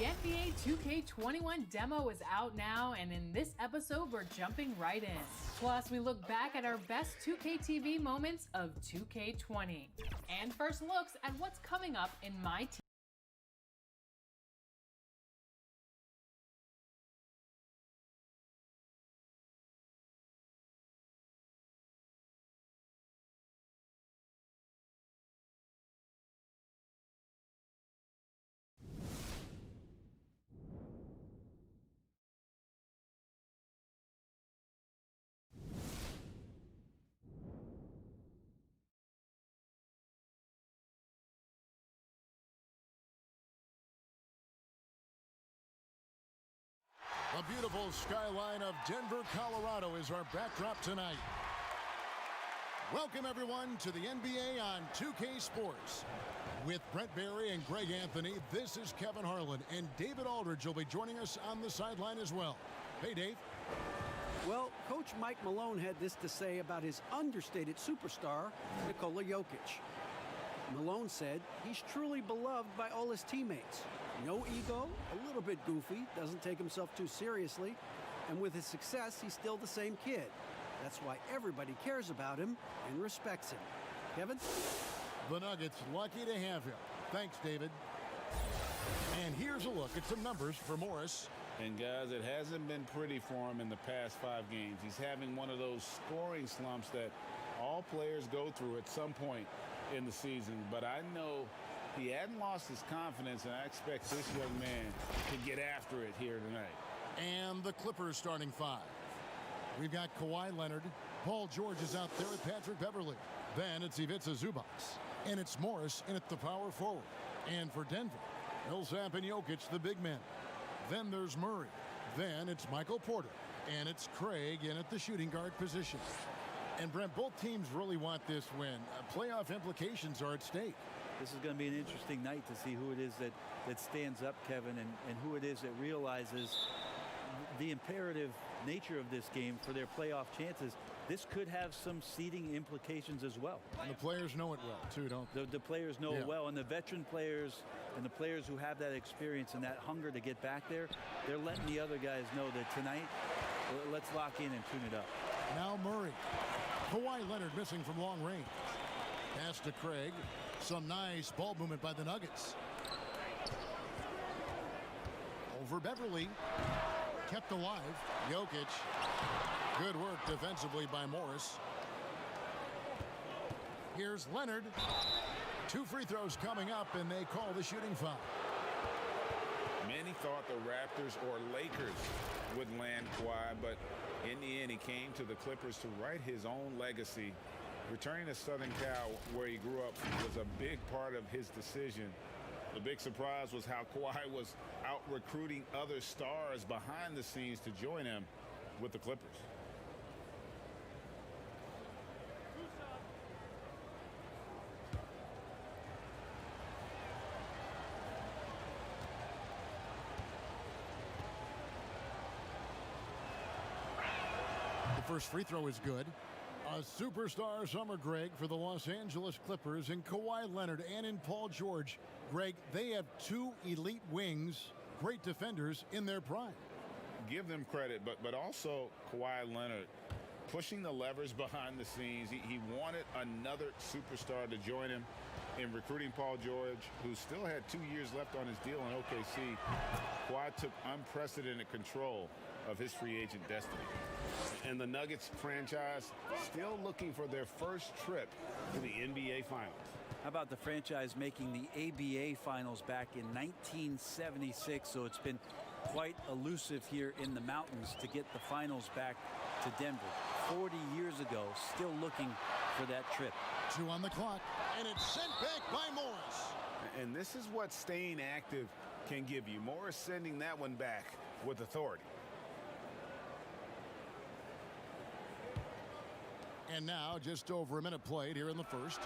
The NBA 2K21 demo is out now, and in this episode, we're jumping right in. Plus, we look back at our best 2K TV moments of 2K20, and first looks at what's coming up in my team. The beautiful skyline of Denver, Colorado is our backdrop tonight. Welcome, everyone, to the NBA on 2K Sports. With Brent Barry and Greg Anthony, this is Kevin Harlan, and David Aldridge will be joining us on the sideline as well. Hey, Dave. Well, Coach Mike Malone had this to say about his understated superstar, Nikola Jokic. Malone said he's truly beloved by all his teammates. No ego, a little bit goofy, doesn't take himself too seriously, and with his success, he's still the same kid. That's why everybody cares about him and respects him. Kevin? The Nuggets lucky to have him. Thanks, David. And here's a look at some numbers for Morris. And guys, it hasn't been pretty for him in the past 5 games. He's having one of those scoring slumps that all players go through at some point in the season. But I know he hadn't lost his confidence, and I expect this young man to get after it here tonight. And the Clippers starting 5. We've got Kawhi Leonard. Paul George is out there with Patrick Beverley. Then it's Ivica Zubac. And it's Morris in at the power forward. And for Denver, Millsap and Jokic, the big men. Then there's Murray. Then it's Michael Porter. And it's Craig in at the shooting guard position. And Brent, both teams really want this win. Playoff implications are at stake. This is going to be an interesting night to see who it is that stands up, Kevin, and who it is that realizes the imperative nature of this game for their playoff chances. This could have some seeding implications as well. And the players know it well, too, don't they? The players know it well, and the veteran players and the players who have that experience and that hunger to get back there, they're letting the other guys know that tonight, let's lock in and tune it up. Now Murray. Kawhi Leonard missing from long range. Pass to Craig. Some nice ball movement by the Nuggets. Over Beverly. Kept alive. Jokic. Good work defensively by Morris. Here's Leonard. 2 free throws coming up, and they call the shooting foul. Many thought the Raptors or Lakers would land Kawhi, but in the end, he came to the Clippers to write his own legacy. Returning to Southern Cal, where he grew up, was a big part of his decision. The big surprise was how Kawhi was out recruiting other stars behind the scenes to join him with the Clippers. The first free throw is good. A superstar summer, Greg, for the Los Angeles Clippers in Kawhi Leonard and in Paul George. Greg, they have 2 elite wings, great defenders in their prime. Give them credit, but also Kawhi Leonard pushing the levers behind the scenes. He wanted another superstar to join him in recruiting Paul George, who still had 2 years left on his deal in OKC. Kawhi took unprecedented control of his free agent destiny. And the Nuggets franchise still looking for their first trip to the NBA Finals. How about the franchise making the ABA Finals back in 1976? So it's been quite elusive here in the mountains to get the finals back to Denver. 40 years ago, still looking for that trip. 2 on the clock, and it's sent back by Morris. And this is what staying active can give you. Morris sending that one back with authority. And now just over a minute played here in the first.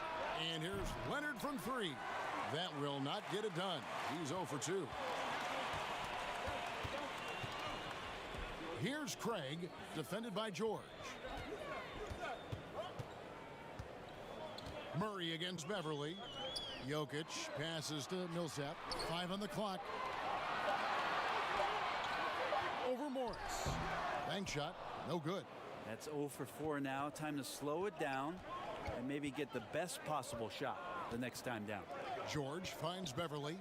And here's Leonard from three. That will not get it done. He's 0 for 2. Here's Craig, defended by George. Murray against Beverly. Jokic passes to Millsap. 5 on the clock. Over Morris. Bank shot, no good. That's 0 for 4 now. Time to slow it down and maybe get the best possible shot the next time down. George finds Beverly.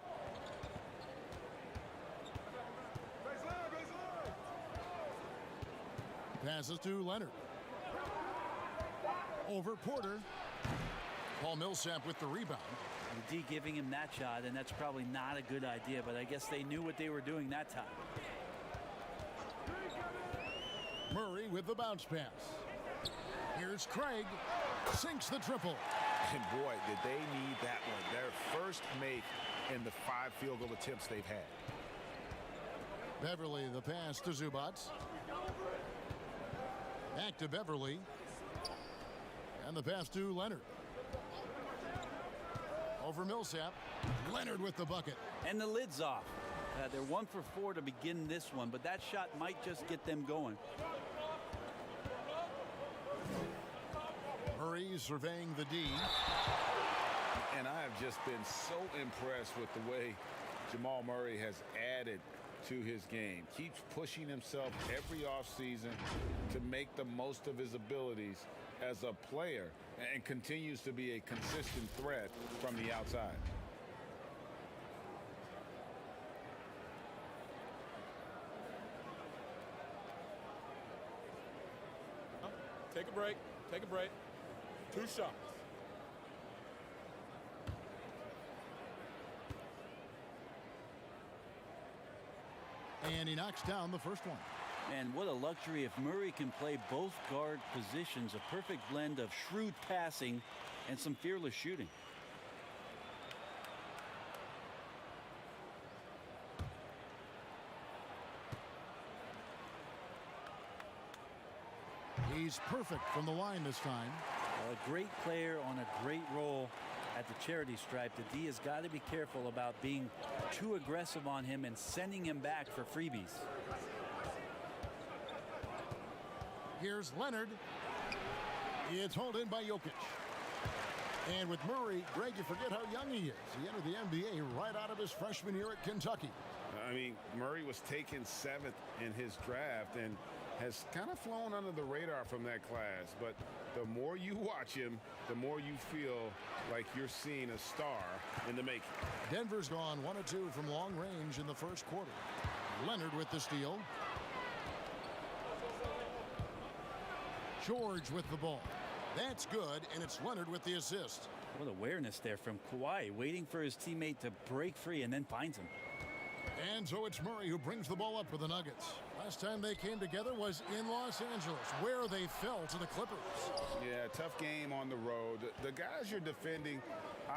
Passes to Leonard. Over Porter. Paul Millsap with the rebound. The D giving him that shot, and that's probably not a good idea, but I guess they knew what they were doing that time. Murray with the bounce pass. Here's Craig. Sinks the triple. And boy, did they need that one. Their first make in the 5 field goal attempts they've had. Beverly the pass to Zubac. Back to Beverly. And the pass to Leonard. Over Millsap. Leonard with the bucket. And the lid's off. They're 1 for 4 to begin this one, but that shot might just get them going. Murray surveying the D. And I have just been so impressed with the way Jamal Murray has added to his game. Keeps pushing himself every offseason to make the most of his abilities as a player and continues to be a consistent threat from the outside. Take a break. Take a break. 2 shots. And he knocks down the first one. And what a luxury if Murray can play both guard positions. A perfect blend of shrewd passing and some fearless shooting. He's perfect from the line this time. A great player on a great role at the charity stripe. The D has got to be careful about being too aggressive on him and sending him back for freebies. Here's Leonard. It's hauled in by Jokic. And with Murray, Greg, you forget how young he is. He entered the NBA right out of his freshman year at Kentucky. I mean, Murray was taken 7th in his draft and has kind of flown under the radar from that class. But the more you watch him, the more you feel like you're seeing a star in the making. Denver's gone 1 of 2 from long range in the first quarter. Leonard with the steal. George with the ball. That's good, and it's Leonard with the assist. What awareness there from Kawhi, waiting for his teammate to break free and then finds him. And so it's Murray who brings the ball up for the Nuggets. Last time they came together was in Los Angeles, where they fell to the Clippers. Yeah, tough game on the road. The guys you're defending,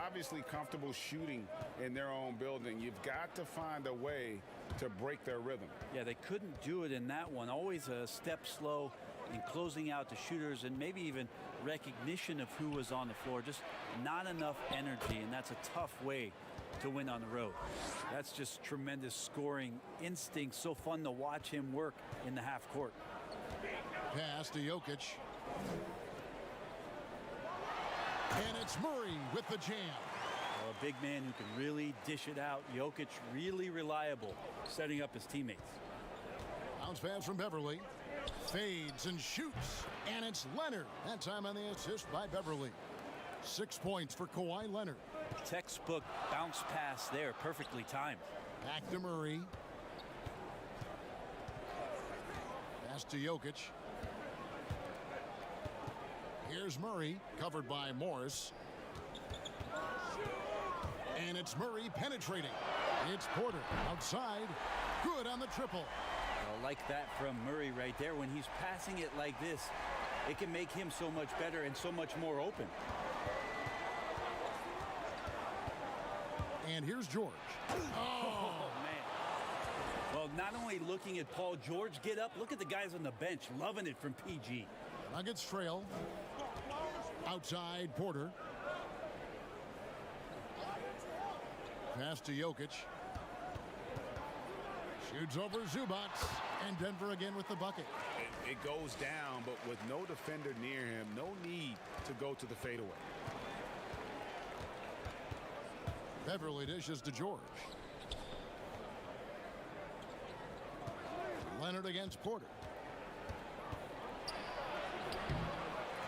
obviously comfortable shooting in their own building. You've got to find a way to break their rhythm. Yeah, they couldn't do it in that one. Always a step slow in closing out the shooters and maybe even recognition of who was on the floor. Just not enough energy, and that's a tough way to win on the road. That's just tremendous scoring instinct. So fun to watch him work in the half court. Pass to Jokic. And it's Murray with the jam. Well, a big man who can really dish it out. Jokic really reliable, setting up his teammates. Bounce pass from Beverly. Fades and shoots. And it's Leonard. That time on the assist by Beverly. 6 points for Kawhi Leonard. Textbook bounce pass there, perfectly timed. Back to Murray. Pass to Jokic. Here's Murray, covered by Morris. And it's Murray penetrating. It's Porter outside. Good on the triple. I like that from Murray right there. When he's passing it like this, it can make him so much better and so much more open. And here's George. Oh, man. Well, not only looking at Paul George get up, look at the guys on the bench loving it from PG. Nuggets trail. Outside, Porter. Pass to Jokic. Shoots over Zubac. And Denver again with the bucket. It goes down, but with no defender near him, no need to go to the fadeaway. Beverly dishes to George. Leonard against Porter.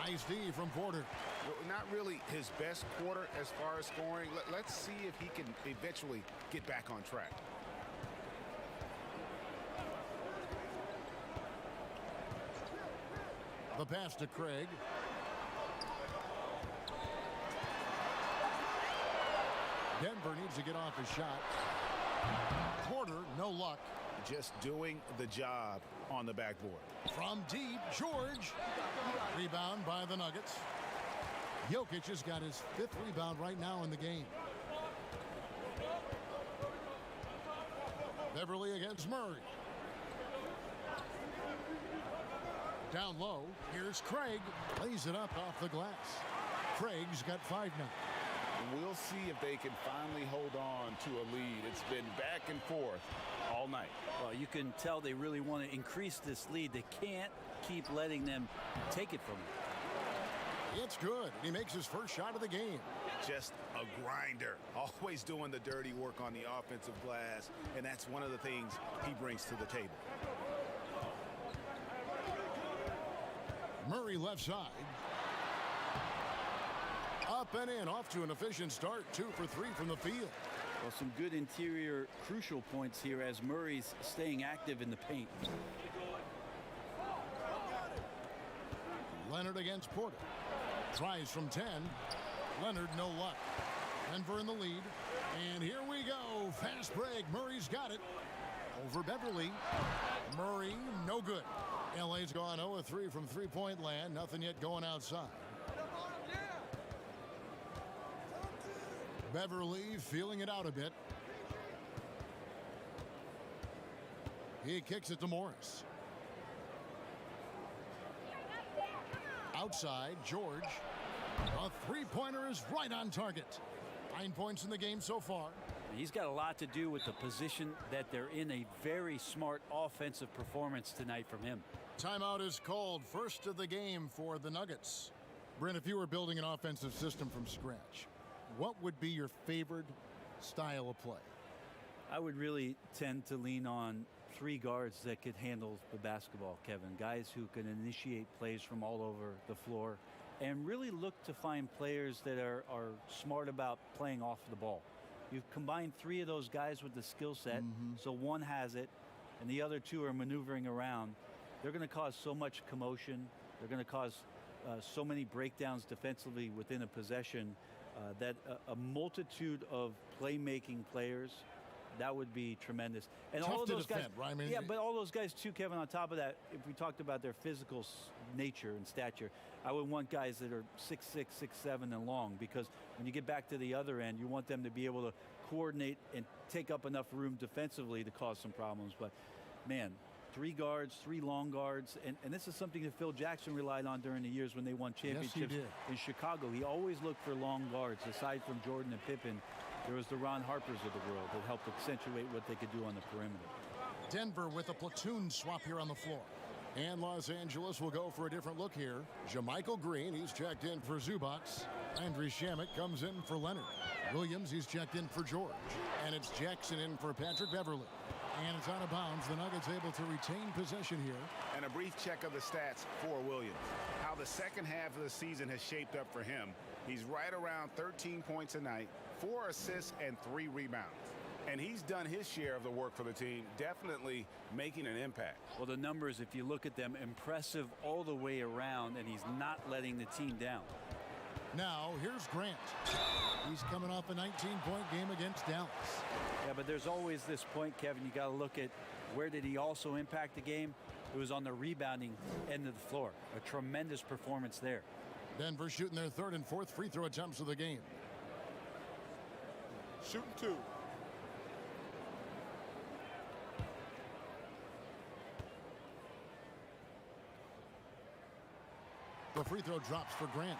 Nice D from Porter. Well, not really his best quarter as far as scoring. Let's see if he can eventually get back on track. The pass to Craig. Denver needs to get off his shot. Porter, no luck. Just doing the job on the backboard. From deep, George. Rebound by the Nuggets. Jokic has got his 5th rebound right now in the game. Beverly against Murray. Down low, here's Craig. Lays it up off the glass. Craig's got 5 now. We'll see if they can finally hold on to a lead. It's been back and forth all night. Well, you can tell they really want to increase this lead. They can't keep letting them take it from them. It's good. He makes his first shot of the game. Just a grinder. Always doing the dirty work on the offensive glass, and that's one of the things he brings to the table. Murray left side. Up and in, off to an efficient start. 2 for 3 from the field. Well, some good interior crucial points here as Murray's staying active in the paint. Leonard against Porter. Tries from 10. Leonard, no luck. Denver in the lead. And here we go. Fast break. Murray's got it. Over Beverly. Murray, no good. LA's gone 0-3 from three-point land. Nothing yet going outside. Beverly feeling it out a bit. He kicks it to Morris. Outside, George. A three-pointer is right on target. 9 points in the game so far. He's got a lot to do with the position that they're in. A very smart offensive performance tonight from him. Timeout is called. First of the game for the Nuggets. Brent, if you were building an offensive system from scratch, what would be your favorite style of play? I would really tend to lean on 3 guards that could handle the basketball, Kevin. Guys who can initiate plays from all over the floor and really look to find players that are smart about playing off the ball. You've combined 3 of those guys with the skill set, so one has it, and the other 2 are maneuvering around. They're going to cause so much commotion. They're going to cause so many breakdowns defensively within a possession that a multitude of playmaking players, that would be tremendous. And tough all of to those defend, guys, right? I mean, yeah, but all those guys too, Kevin. On top of that, if we talked about their physical nature and stature, I would want guys that are 6'6", 6'7", and long, because when you get back to the other end, you want them to be able to coordinate and take up enough room defensively to cause some problems. But man, 3 guards, 3 long guards, and this is something that Phil Jackson relied on during the years when they won championships in Chicago. He always looked for long guards. Aside from Jordan and Pippen, there was the Ron Harpers of the world that helped accentuate what they could do on the perimeter. Denver with a platoon swap here on the floor. And Los Angeles will go for a different look here. JaMychal Green, he's checked in for Zubac. Andriy Shamet comes in for Leonard. Williams, he's checked in for George. And it's Jackson in for Patrick Beverly. And it's out of bounds. The Nuggets able to retain possession here. And a brief check of the stats for Williams. How the second half of the season has shaped up for him. He's right around 13 points a night, 4 assists, and 3 rebounds. And he's done his share of the work for the team, definitely making an impact. Well, the numbers, if you look at them, impressive all the way around, and he's not letting the team down. Now, here's Grant. He's coming off a 19-point game against Dallas. Yeah, but there's always this point, Kevin, you got to look at where did he also impact the game. It was on the rebounding end of the floor. A tremendous performance there. Denver shooting their 3rd and 4th free throw attempts of the game. Shooting 2. The free throw drops for Grant.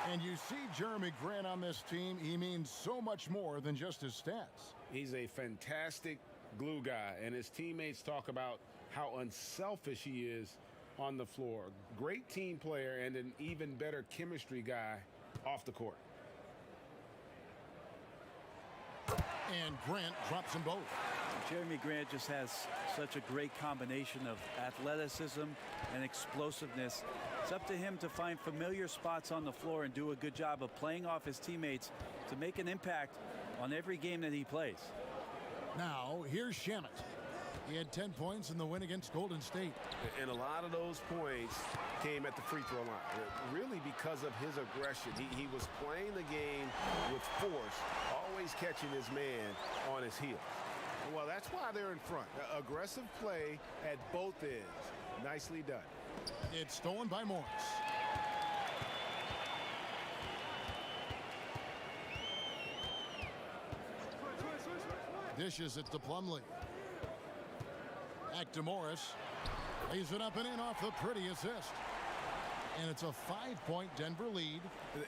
And you see Jeremy Grant on this team. He means so much more than just his stats. He's a fantastic glue guy, and his teammates talk about how unselfish he is on the floor. Great team player and an even better chemistry guy off the court. And Grant drops them both. Jeremy Grant just has such a great combination of athleticism and explosiveness. It's up to him to find familiar spots on the floor and do a good job of playing off his teammates to make an impact on every game that he plays. Now, here's Shamet. He had 10 points in the win against Golden State. And a lot of those points came at the free throw line, really because of his aggression. He was playing the game with force, always catching his man on his heels. Well, that's why they're in front. Aggressive play at both ends. Nicely done. It's stolen by Morris. Dishes it to Plumlee. Back to Morris. Lays it up and in off the pretty assist. And it's a 5-point Denver lead.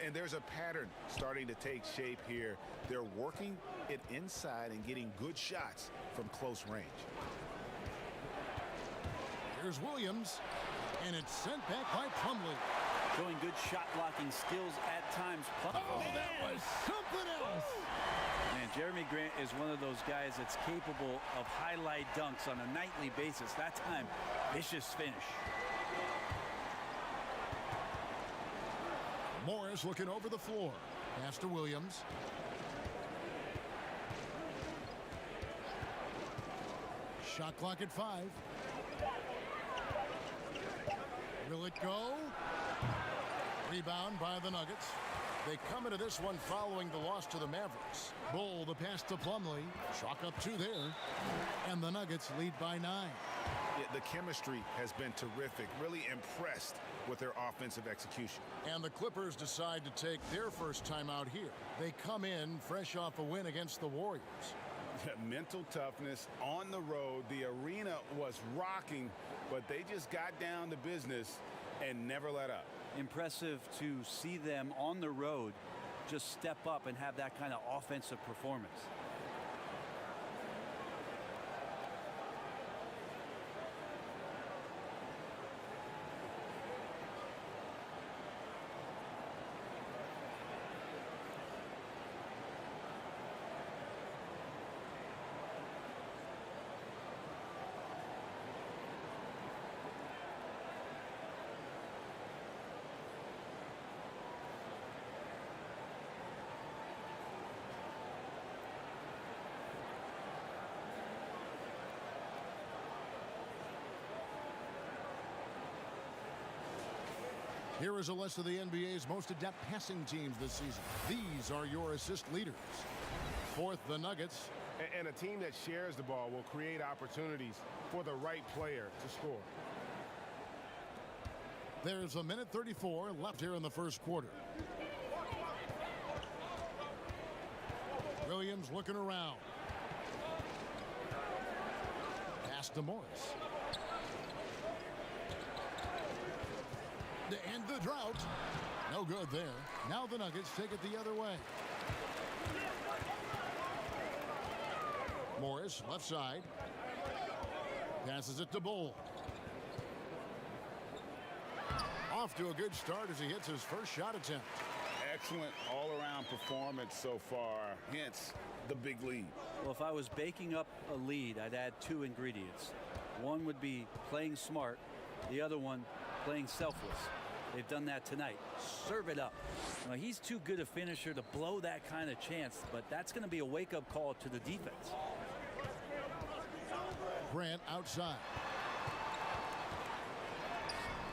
And there's a pattern starting to take shape here. They're working it inside and getting good shots from close range. Here's Williams. And it's sent back by Plumlee. Showing good shot blocking skills at times. Oh, that was something else. And Jeremy Grant is one of those guys that's capable of highlight dunks on a nightly basis. That time, vicious finish. Morris looking over the floor. Pass to Williams. Shot clock at 5. Will it go? Rebound by the Nuggets. They come into this one following the loss to the Mavericks. Bull, the pass to Plumlee. Chalk up 2 there. And the Nuggets lead by 9. Yeah, the chemistry has been terrific. Really impressed with their offensive execution. And the Clippers decide to take their first time out here. They come in fresh off a win against the Warriors. Mental toughness on the road. The arena was rocking, but they just got down to business and never let up. Impressive to see them on the road just step up and have that kind of offensive performance. Here is a list of the NBA's most adept passing teams this season. These are your assist leaders. 4th, the Nuggets. And a team that shares the ball will create opportunities for the right player to score. There's a minute 34 left here in the first quarter. Williams looking around. Pass to Morris. To end the drought. No good there. Now the Nuggets take it the other way. Morris, left side. Passes it to Bull. Off to a good start as he hits his first shot attempt. Excellent all-around performance so far, hence the big lead. Well, if I was baking up a lead, I'd add 2 ingredients. One would be playing smart. The other one, playing selfless. They've done that tonight. Serve it up. Now, he's too good a finisher to blow that kind of chance, but that's going to be a wake-up call to the defense. Grant outside.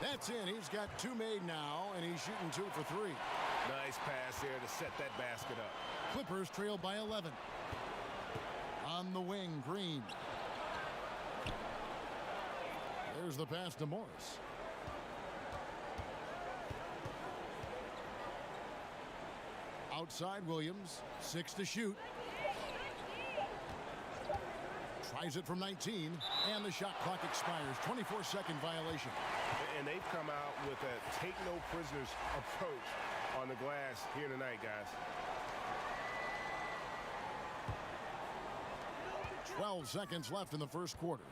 That's in. He's got 2 made now, and he's shooting 2 for 3. Nice pass there to set that basket up. Clippers trail by 11. On the wing, Green. There's the pass to Morris. Outside Williams, 6 to shoot. Tries it from 19, and the shot clock expires. 24-second violation. and they've come out with a take-no-prisoners approach on the glass here tonight, guys. 12 seconds left in the first quarter.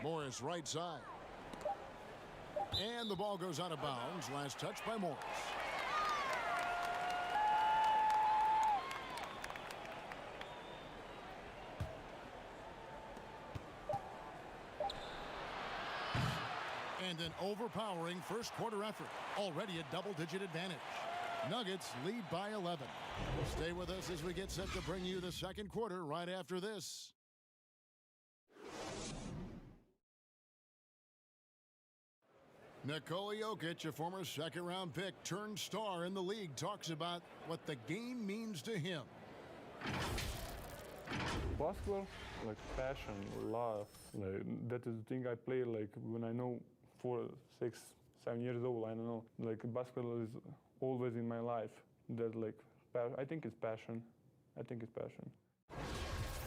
Morris right side. And the ball goes out of bounds. Last touch by Morris. And an overpowering first quarter effort. Already a double-digit advantage. Nuggets lead by 11. Stay with us as we get set to bring you the second quarter right after this. Nikola Jokic, a former second-round pick turned star in the league, talks about what the game means to him. Basketball, like passion, love. Like, that is the thing I play like when I know 4, 6, 7 years old. I don't know. Like basketball is always in my life. That like I think it's passion. I think it's passion.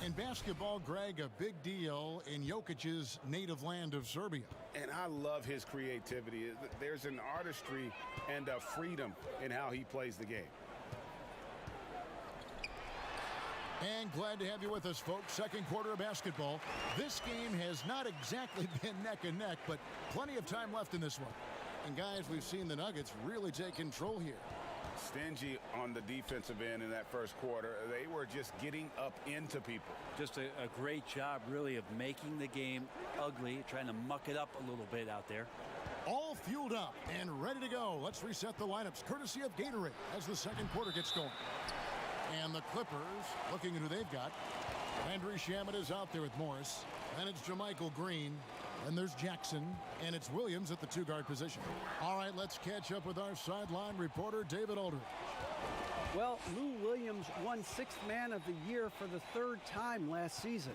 In basketball, Greg, a big deal in Jokic's native land of Serbia. And I love his creativity. There's an artistry and a freedom in how he plays the game. And glad to have you with us, folks. Second quarter of basketball. This game has not exactly been neck and neck, but plenty of time left in this one. And guys, we've seen the Nuggets really take control here. Stingy on the defensive end in that first quarter. They were just getting up into people. Just a great job, really, of making the game ugly, trying to muck it up a little bit out there. All fueled up and ready to go. Let's reset the lineups, courtesy of Gatorade, as the second quarter gets going. And the Clippers, looking at who they've got. Landry Shamet is out there with Morris. Then it's JaMychal Green. Then there's Jackson. And it's Williams at the two-guard position. All right, let's catch up with our sideline reporter, David Aldridge. Well, Lou Williams won Sixth Man of the Year for the third time last season.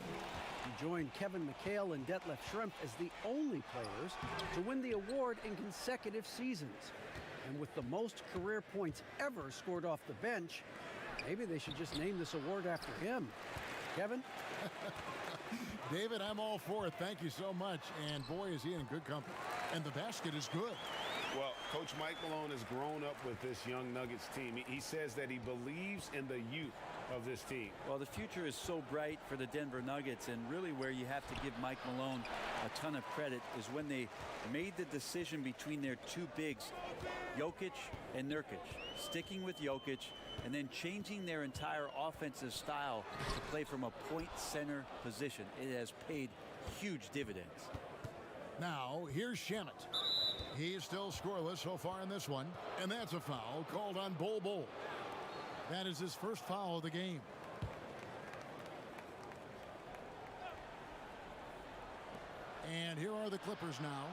He joined Kevin McHale and Detlef Schrempf as the only players to win the award in consecutive seasons. And with the most career points ever scored off the bench, maybe they should just name this award after him. Kevin? David, I'm all for it. Thank you so much. And boy, is he in good company. And the basket is good. Well, Coach Mike Malone has grown up with this young Nuggets team. He says that he believes in the youth of this team. Well, the future is so bright for the Denver Nuggets, and really where you have to give Mike Malone a ton of credit is when they made the decision between their two bigs, Jokic and Nurkic, sticking with Jokic and then changing their entire offensive style to play from a point center position. It has paid huge dividends. Now, here's Shamet. He's still scoreless so far in this one, and that's a foul called on Bol Bol. That is his first foul of the game. And here are the Clippers now.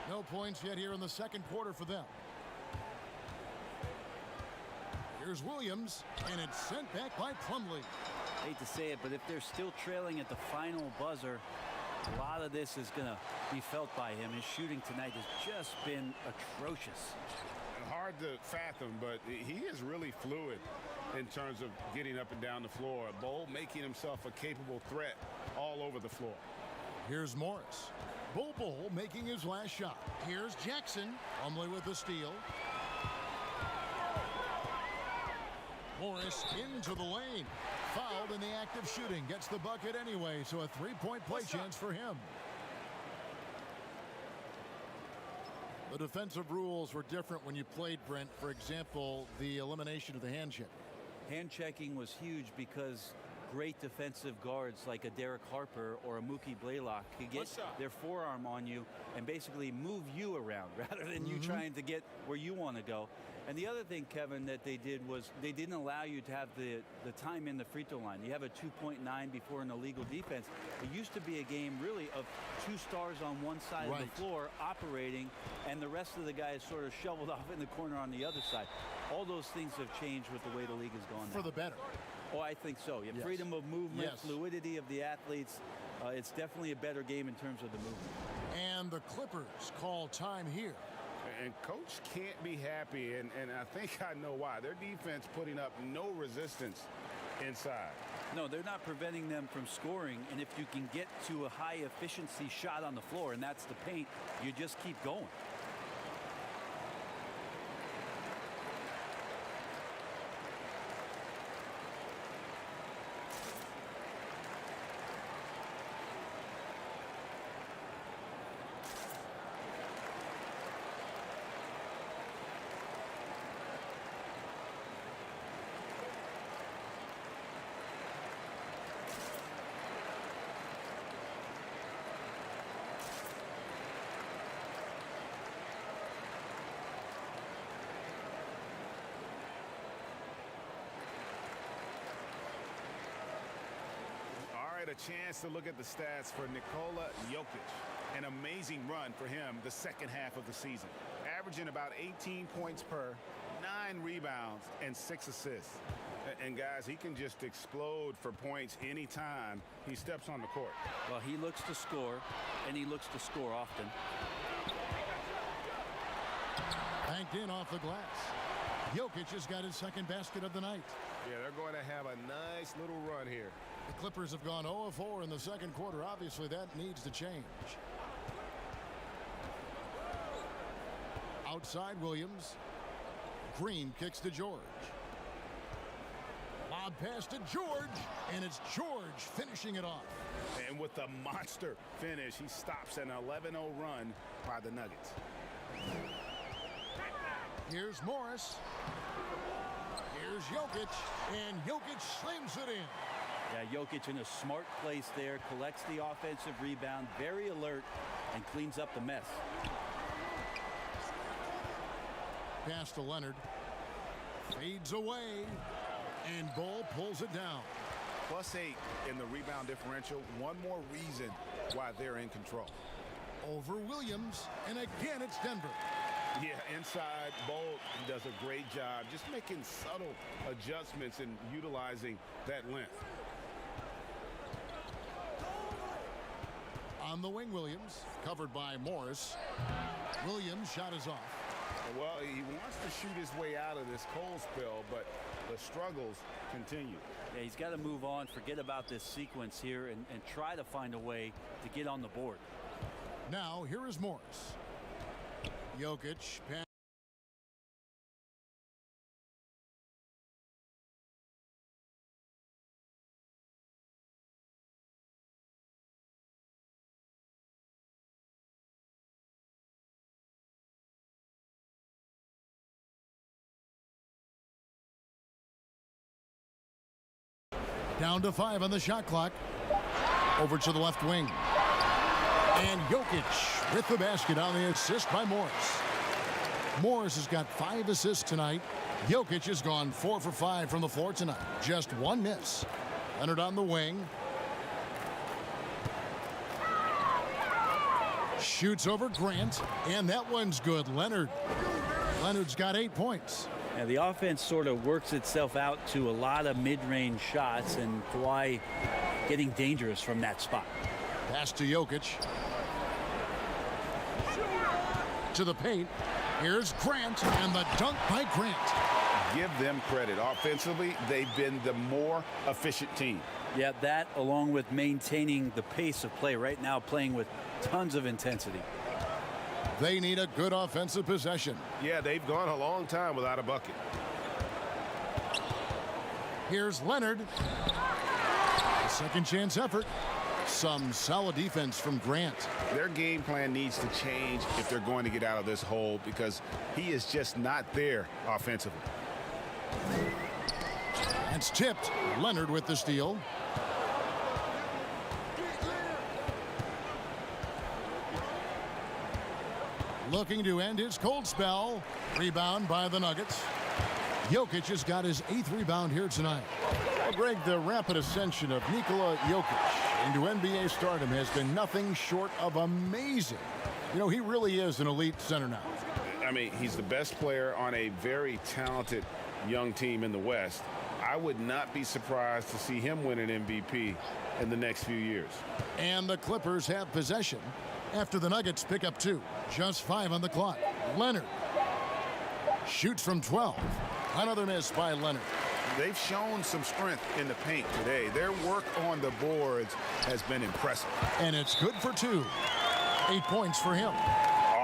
No points yet here in the second quarter for them. Here's Williams, and it's sent back by Plumlee. Hate to say it, but if they're still trailing at the final buzzer, a lot of this is going to be felt by him. His shooting tonight has just been atrocious. Hard to fathom, but he is really fluid in terms of getting up and down the floor. Bol making himself a capable threat all over the floor. Here's Morris. Bol Bol making his last shot. Here's Jackson, Plumlee with the steal. Morris into the lane. Fouled in the act of shooting. Gets the bucket anyway, so a three-point play chance for him. The defensive rules were different when you played, Brent. For example, the elimination of the hand check. Hand checking was huge because great defensive guards like a Derek Harper or a Mookie Blaylock could get their forearm on you and basically move you around rather than you trying to get where you want to go. And the other thing, Kevin, that they did was they didn't allow you to have the time in the free throw line. You have a 2.9 before an illegal defense. It used to be a game really of two stars on one side of the floor operating, and the rest of the guys sort of shoveled off in the corner on the other side. All those things have changed with the way the league has gone now. For the better. Oh, I think so. Yeah, freedom of movement, fluidity of the athletes. It's definitely a better game in terms of the movement. And the Clippers call time here. And Coach can't be happy, and I think I know why. Their defense putting up no resistance inside. No, they're not preventing them from scoring. And if you can get to a high efficiency shot on the floor, and that's the paint, you just keep going. A chance to look at the stats for Nikola Jokic. An amazing run for him the second half of the season. Averaging about 18 points per, 9 rebounds, and 6 assists. And guys, he can just explode for points anytime he steps on the court. Well, he looks to score, and he looks to score often. Banked in off the glass. Jokic has got his second basket of the night. Yeah, they're going to have a nice little run here. The Clippers have gone 0 of 4 in the second quarter. Obviously, that needs to change. Outside Williams. Green kicks to George. Lob pass to George, and it's George finishing it off. And with a monster finish, he stops an 11-0 run by the Nuggets. Here's Morris. Here's Jokic, and Jokic slams it in. Yeah, Jokic in a smart place there, collects the offensive rebound, very alert, and cleans up the mess. Pass to Leonard. Fades away, and Bull pulls it down. +8 in the rebound differential. One more reason why they're in control. Over Williams, and again it's Denver. Yeah, inside, Bolt does a great job just making subtle adjustments and utilizing that length. On the wing, Williams, covered by Morris. Williams' shot is off. Well, he wants to shoot his way out of this cold spell, but the struggles continue. Yeah, he's got to move on, forget about this sequence here, and try to find a way to get on the board. Now, here is Morris. Jokic, pass. Down to 5 on the shot clock. Over to the left wing. And Jokic with the basket on the assist by Morris. Morris has got 5 assists tonight. Jokic has gone 4 for 5 from the floor tonight. Just 1 miss. Leonard on the wing. Shoots over Grant, and that one's good. Leonard's got 8 points. Now, the offense sort of works itself out to a lot of mid-range shots, and Kawhi getting dangerous from that spot. Pass to Jokic. To the paint. Here's Grant, and the dunk by Grant. Give them credit. Offensively, they've been the more efficient team. Yeah, that along with maintaining the pace of play right now, playing with tons of intensity. They need a good offensive possession. Yeah, they've gone a long time without a bucket. Here's Leonard. A second chance effort. Some solid defense from Grant. Their game plan needs to change if they're going to get out of this hole, because he is just not there offensively. It's tipped. Leonard with the steal. Looking to end his cold spell. Rebound by the Nuggets. Jokic has got his 8th rebound here tonight. Well, Greg, the rapid ascension of Nikola Jokic into NBA stardom has been nothing short of amazing. You know, he really is an elite center now. I mean, he's the best player on a very talented young team in the West. I would not be surprised to see him win an MVP in the next few years. And the Clippers have possession after the Nuggets pick up 2. Just 5 on the clock. Leonard shoots from 12. Another miss by Leonard. they've shown some strength in the paint today. Their work on the boards has been impressive. And it's good for 2. 8 points for him.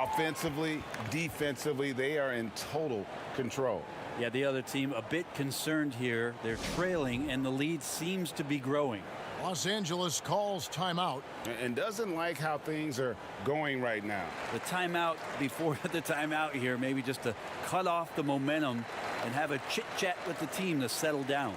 Offensively, defensively, they are in total control. Yeah, the other team a bit concerned here. They're trailing, and the lead seems to be growing. Los Angeles calls timeout. And doesn't like how things are going right now. The timeout before the timeout here, maybe just to cut off the momentum and have a chit-chat with the team to settle down.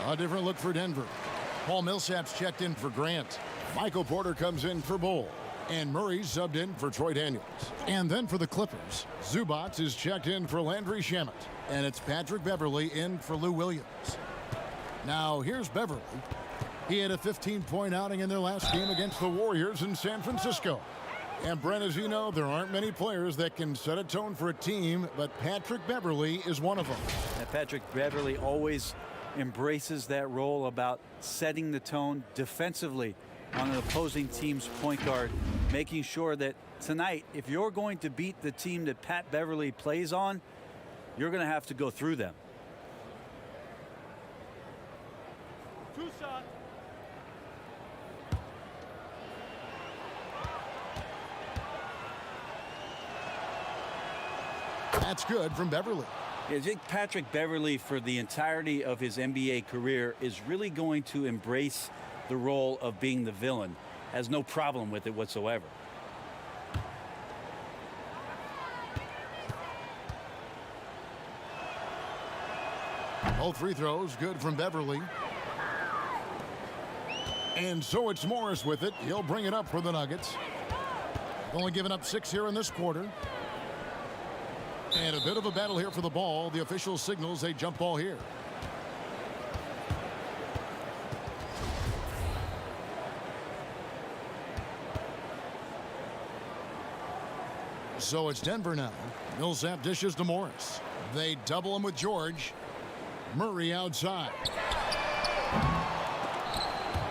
A different look for Denver. Paul Millsap's checked in for Grant. Michael Porter comes in for Bull. And Murray's subbed in for Troy Daniels. And then for the Clippers, Zubac is checked in for Landry Shamet. And it's Patrick Beverley in for Lou Williams. Now here's Beverley. He had a 15-point outing in their last game against the Warriors in San Francisco. And Brent, as you know, there aren't many players that can set a tone for a team, but Patrick Beverley is one of them. And Patrick Beverley always embraces that role about setting the tone defensively on an opposing team's point guard, making sure that tonight, if you're going to beat the team that Pat Beverley plays on, you're going to have to go through them. That's good from Beverley. I think Patrick Beverley, for the entirety of his NBA career, is really going to embrace the role of being the villain. Has no problem with it whatsoever. Both free throws good from Beverley. And so it's Morris with it. He'll bring it up for the Nuggets. Only giving up 6 here in this quarter. And a bit of a battle here for the ball. The official signals a jump ball here. So it's Denver now. Millsap dishes to Morris. They double him with George. Murray outside.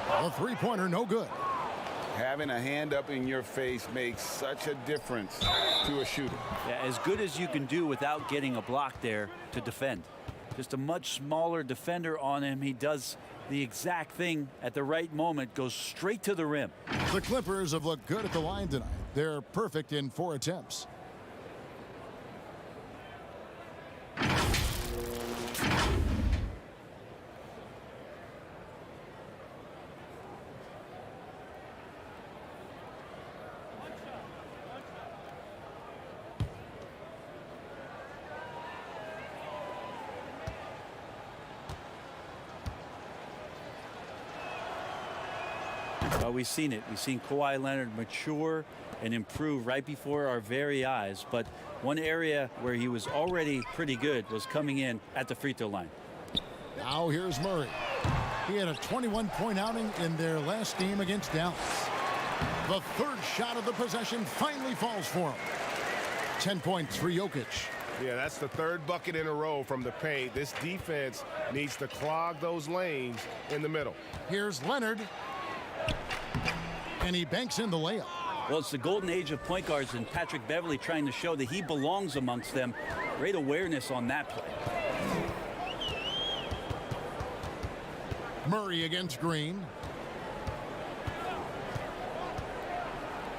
A three-pointer, no good. Having a hand up in your face makes such a difference to a shooter. Yeah, as good as you can do without getting a block there to defend. Just a much smaller defender on him. He does the exact thing at the right moment, goes straight to the rim. The Clippers have looked good at the line tonight. They're perfect in 4 attempts. We've seen it. We've seen Kawhi Leonard mature and improve right before our very eyes. But one area where he was already pretty good was coming in at the free throw line. Now here's Murray. He had a 21-point outing in their last game against Dallas. The third shot of the possession finally falls for him. 10 points for Jokic. Yeah, that's the third bucket in a row from the paint. This defense needs to clog those lanes in the middle. Here's Leonard. And he banks in the layup. Well, it's the golden age of point guards, and Patrick Beverley trying to show that he belongs amongst them. Great awareness on that play. Murray against Green.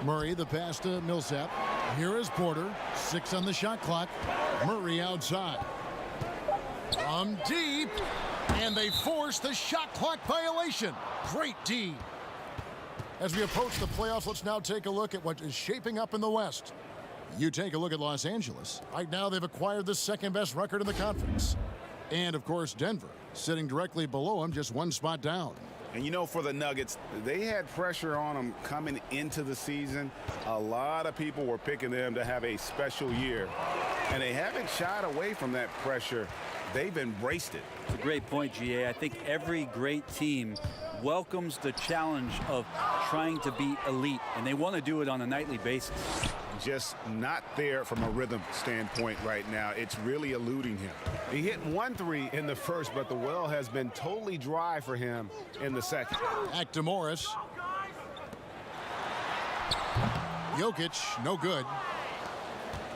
Murray, the pass to Millsap. Here is Porter. 6 on the shot clock. Murray outside. From deep. And they force the shot clock violation. Great D. As we approach the playoffs, let's now take a look at what is shaping up in the West. You take a look at Los Angeles. Right now, they've acquired the second-best record in the conference. And, of course, Denver, sitting directly below them, just 1 spot down. And, you know, for the Nuggets, they had pressure on them coming into the season. A lot of people were picking them to have a special year. And they haven't shied away from that pressure. They've embraced it. It's a great point, GA. I think every great team welcomes the challenge of trying to be elite, and they want to do it on a nightly basis. Just not there from a rhythm standpoint right now. It's really eluding him. He hit 1 3 in the first, but the well has been totally dry for him in the second. Back to Morris. Jokic, no good.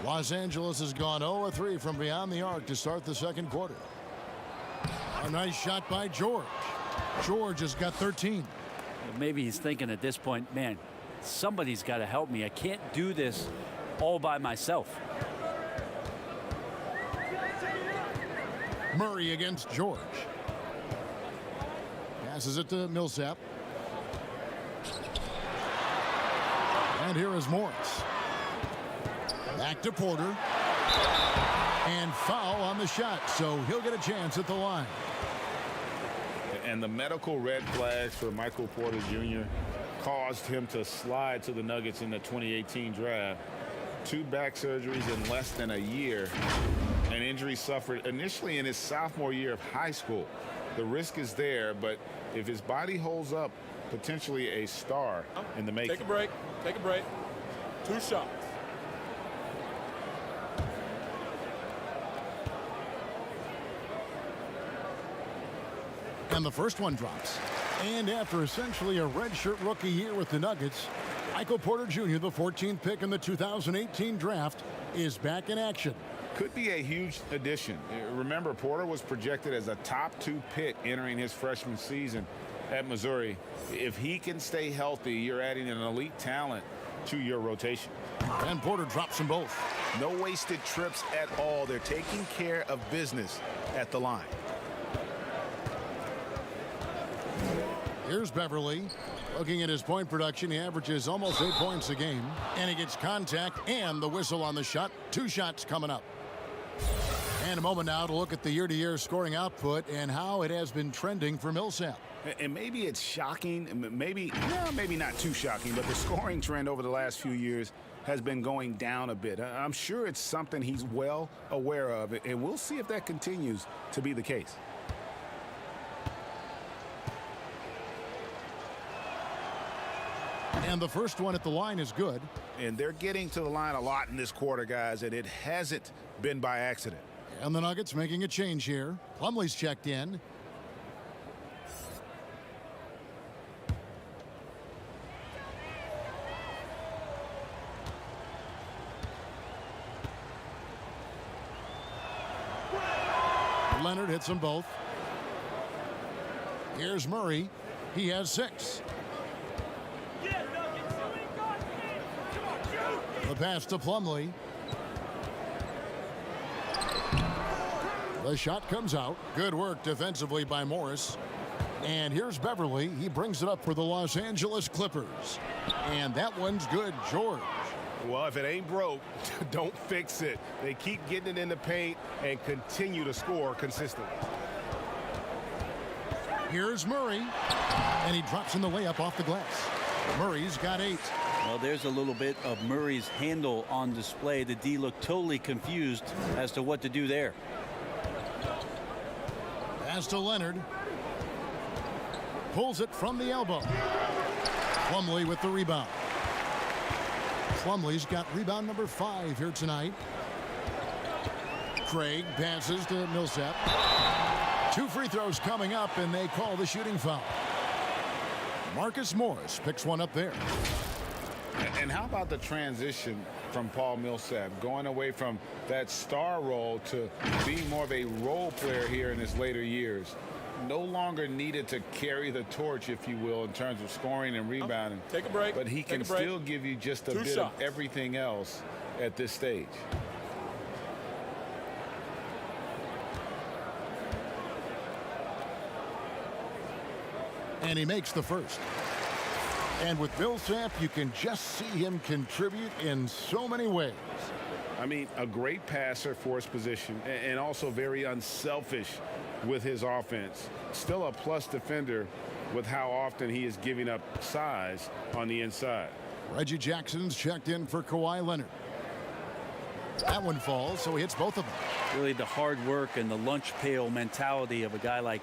Los Angeles has gone 0-3 from beyond the arc to start the second quarter. A nice shot by George. George has got 13. Maybe he's thinking at this point, man, somebody's got to help me. I can't do this all by myself. Murray against George. Passes it to Millsap. And here is Morris. Back to Porter. And foul on the shot, so he'll get a chance at the line. And the medical red flags for Michael Porter Jr. caused him to slide to the Nuggets in the 2018 draft. 2 back surgeries in less than a year. An injury suffered initially in his sophomore year of high school. The risk is there, but if his body holds up, potentially a star in the making. Take a break. Take a break. 2 shots. And the first one drops. And after essentially a redshirt rookie year with the Nuggets, Michael Porter Jr., the 14th pick in the 2018 draft, is back in action. Could be a huge addition. Remember, Porter was projected as a top 2 pick entering his freshman season at Missouri. If he can stay healthy, you're adding an elite talent to your rotation. And Porter drops them both. No wasted trips at all. They're taking care of business at the line. Here's Beverly. Looking at his point production, he averages almost 8 points a game. And he gets contact and the whistle on the shot. 2 shots coming up. And a moment now to look at the year-to-year scoring output and how it has been trending for Millsap. And maybe it's shocking, maybe not too shocking, but the scoring trend over the last few years has been going down a bit. I'm sure it's something he's well aware of, and we'll see if that continues to be the case. And the first one at the line is good. And they're getting to the line a lot in this quarter, guys, and it hasn't been by accident. And the Nuggets making a change here. Plumlee's checked in. Leonard hits them both. Here's Murray. He has 6. The pass to Plumlee. The shot comes out. Good work defensively by Morris. And here's Beverly. He brings it up for the Los Angeles Clippers. And that one's good, George. Well, if it ain't broke, don't fix it. They keep getting it in the paint and continue to score consistently. Here's Murray. And he drops in the layup off the glass. Murray's got 8. Well, there's a little bit of Murray's handle on display. The D looked totally confused as to what to do there. Pass to Leonard. Pulls it from the elbow. Plumlee with the rebound. Plumlee's got rebound number 5 here tonight. Craig passes to Millsap. 2 free throws coming up, and they call the shooting foul. Marcus Morris picks one up there. And how about the transition from Paul Millsap, going away from that star role to being more of a role player here in his later years? No longer needed to carry the torch, if you will, in terms of scoring and rebounding. Take a break. But he can still give you just a 2 bit shots. of everything else at this stage. And he makes the first. And with Millsap, you can just see him contribute in so many ways. I mean, a great passer for his position and also very unselfish with his offense. Still a plus defender with how often he is giving up size on the inside. Reggie Jackson's checked in for Kawhi Leonard. That one falls, so he hits both of them. Really the hard work and the lunch pail mentality of a guy like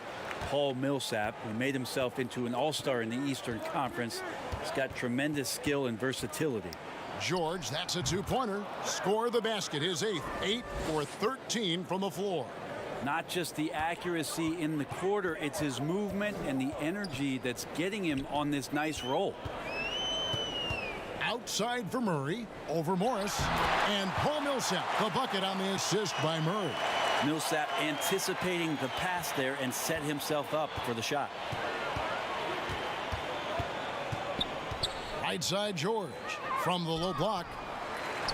Paul Millsap, who made himself into an all-star in the Eastern Conference. He's got tremendous skill and versatility. George, that's a two-pointer. Score the basket, his 8th. 8 for 13 from the floor. Not just the accuracy in the quarter, it's his movement and the energy that's getting him on this nice roll. Outside for Murray, over Morris, and Paul Millsap, the bucket on the assist by Murray. Millsap anticipating the pass there and set himself up for the shot. Right side George, from the low block.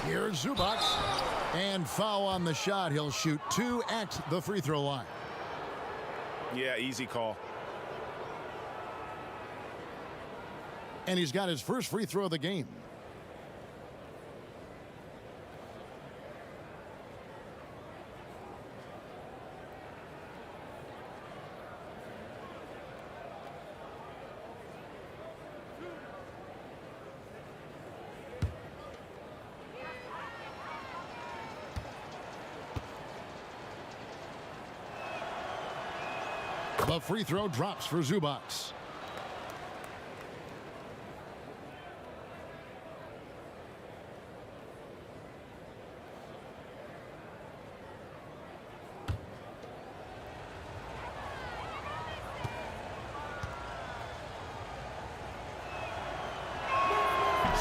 Here's Zubac, and foul on the shot. He'll shoot 2 at the free throw line. Yeah, easy call. And he's got his first free throw of the game. The free throw drops for Zubac.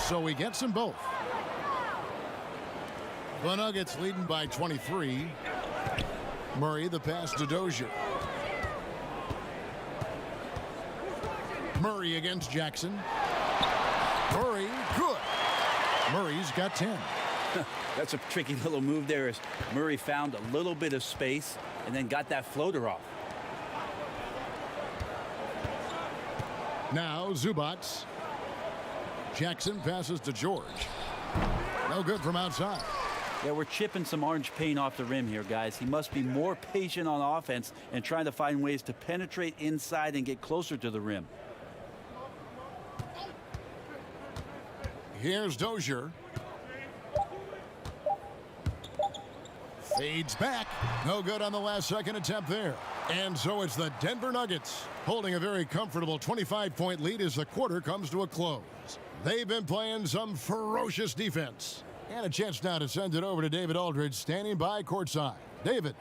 So he gets them both. The Nuggets leading by 23. Murray, the pass to Dozier. Murray against Jackson. Murray, good. Murray's got 10. That's a tricky little move there as Murray found a little bit of space and then got that floater off. Now Zubac. Jackson passes to George. No good from outside. Yeah, we're chipping some orange paint off the rim here, guys. He must be more patient on offense and trying to find ways to penetrate inside and get closer to the rim. Here's Dozier. Fades back. No good on the last second attempt there. And so it's the Denver Nuggets holding a very comfortable 25-point lead as the quarter comes to a close. They've been playing some ferocious defense. And a chance now to send it over to David Aldridge, standing by courtside. David.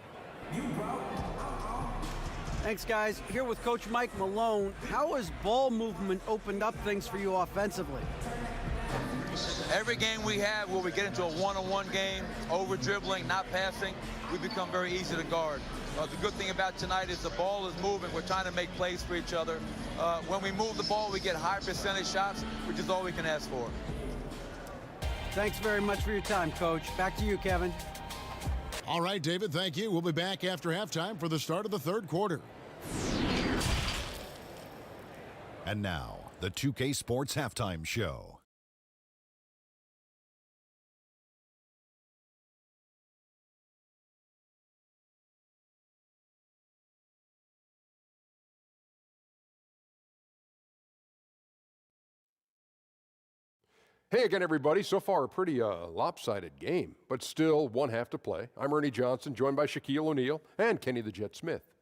Thanks, guys. Here with Coach Mike Malone. How has ball movement opened up things for you offensively? Every game we have where we get into a one-on-one game, over-dribbling, not passing, we become very easy to guard. The good thing about tonight is the ball is moving. We're trying to make plays for each other. When we move the ball, we get high percentage shots, which is all we can ask for. Thanks very much for your time, Coach. Back to you, Kevin. All right, David, thank you. We'll be back after halftime for the start of the third quarter. And now, the 2K Sports Halftime Show. Hey again, everybody. So far, a pretty lopsided game, but still one half to play. I'm Ernie Johnson, joined by Shaquille O'Neal and Kenny the Jet Smith.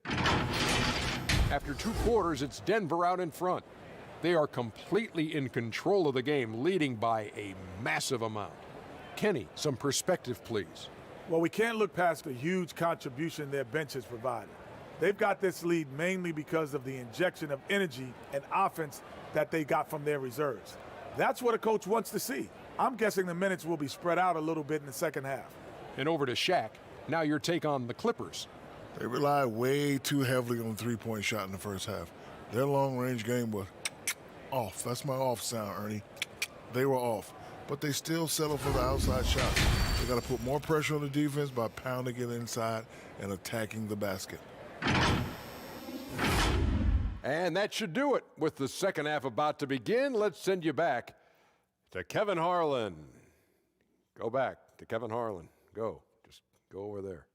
After 2 quarters, it's Denver out in front. They are completely in control of the game, leading by a massive amount. Kenny, some perspective, please. Well, we can't look past the huge contribution their bench has provided. They've got this lead mainly because of the injection of energy and offense that they got from their reserves. That's what a coach wants to see. I'm guessing the minutes will be spread out a little bit in the second half. And over to Shaq. Now your take on the Clippers. They relied way too heavily on the three-point shot in the first half. Their long-range game was off. That's my off sound, Ernie. They were off. But they still settled for the outside shot. They got to put more pressure on the defense by pounding it inside and attacking the basket. And that should do it. With the second half about to begin, let's send you back to Kevin Harlan. Go back to Kevin Harlan. Go. Just go over there.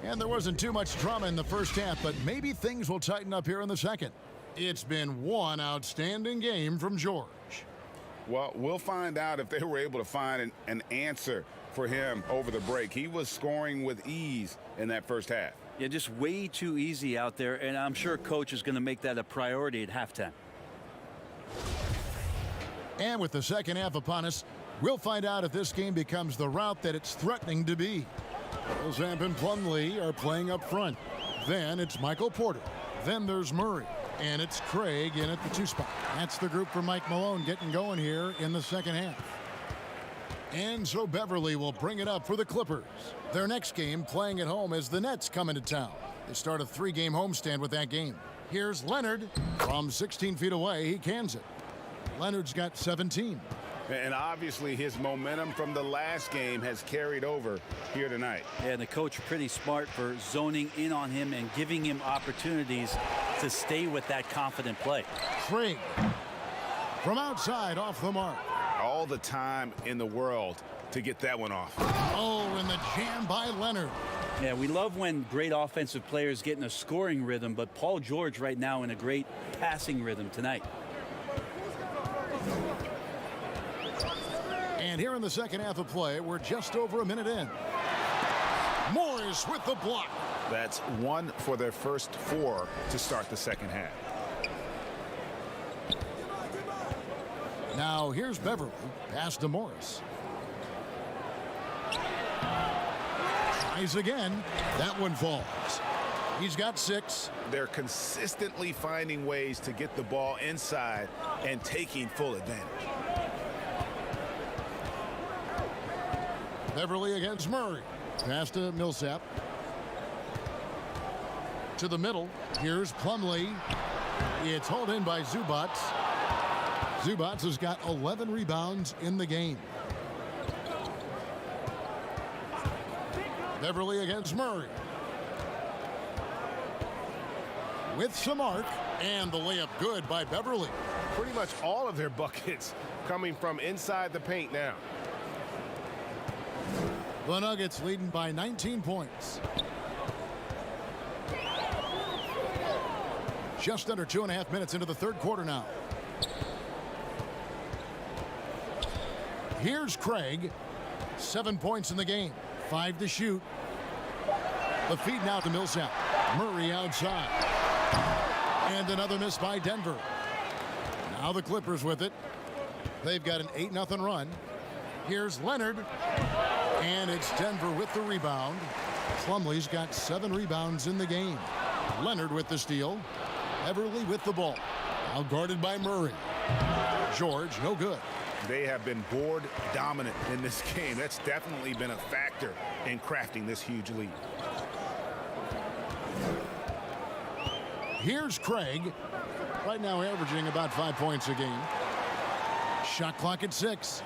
And there wasn't too much drama in the first half, but maybe things will tighten up here in the second. It's been one outstanding game from George. Well, we'll find out if they were able to find an answer for him over the break. He was scoring with ease in that first half. Yeah, just way too easy out there, and I'm sure coach is going to make that a priority at halftime. And with the second half upon us, we'll find out if this game becomes the route that it's threatening to be. Zamp and Plumlee are playing up front. Then it's Michael Porter. Then there's Murray. And it's Craig in at the 2 spot. That's the group for Mike Malone getting going here in the second half. And so Beverly will bring it up for the Clippers. Their next game playing at home as the Nets come into town. They start a 3-game homestand with that game. Here's Leonard. From 16 feet away, he cans it. Leonard's got 17. And obviously his momentum from the last game has carried over here tonight. Yeah, and the coach pretty smart for zoning in on him and giving him opportunities to stay with that confident play. Craig from outside off the mark. All the time in the world to get that one off. Oh, and the jam by Leonard. Yeah, we love when great offensive players get in a scoring rhythm, but Paul George right now in a great passing rhythm tonight. And here in the second half of play, we're just over a minute in. Morris with the block. That's 1 for their first 4 to start the second half. Now here's Beverly. Pass to Morris. Tries again. That one falls. He's got 6. They're consistently finding ways to get the ball inside and taking full advantage. Beverly against Murray. Pass to Millsap. To the middle. Here's Plumlee. It's hauled in by Zubac. Zubac has got 11 rebounds in the game. Beverly against Murray. With some arc, and the layup good by Beverly. Pretty much all of their buckets coming from inside the paint now. The Nuggets leading by 19 points. Just under 2.5 minutes into the third quarter now. Here's Craig. 7 points in the game. 5 to shoot. The feed now to Millsap. Murray outside. And another miss by Denver. Now the Clippers with it. They've got an 8-0 run. Here's Leonard. And it's Denver with the rebound. Plumlee's got 7 rebounds in the game. Leonard with the steal. Beverly with the ball. Now guarded by Murray. George, no good. They have been board dominant in this game. That's definitely been a factor in crafting this huge lead. Here's Craig. Right now averaging about 5 points a game. Shot clock at 6.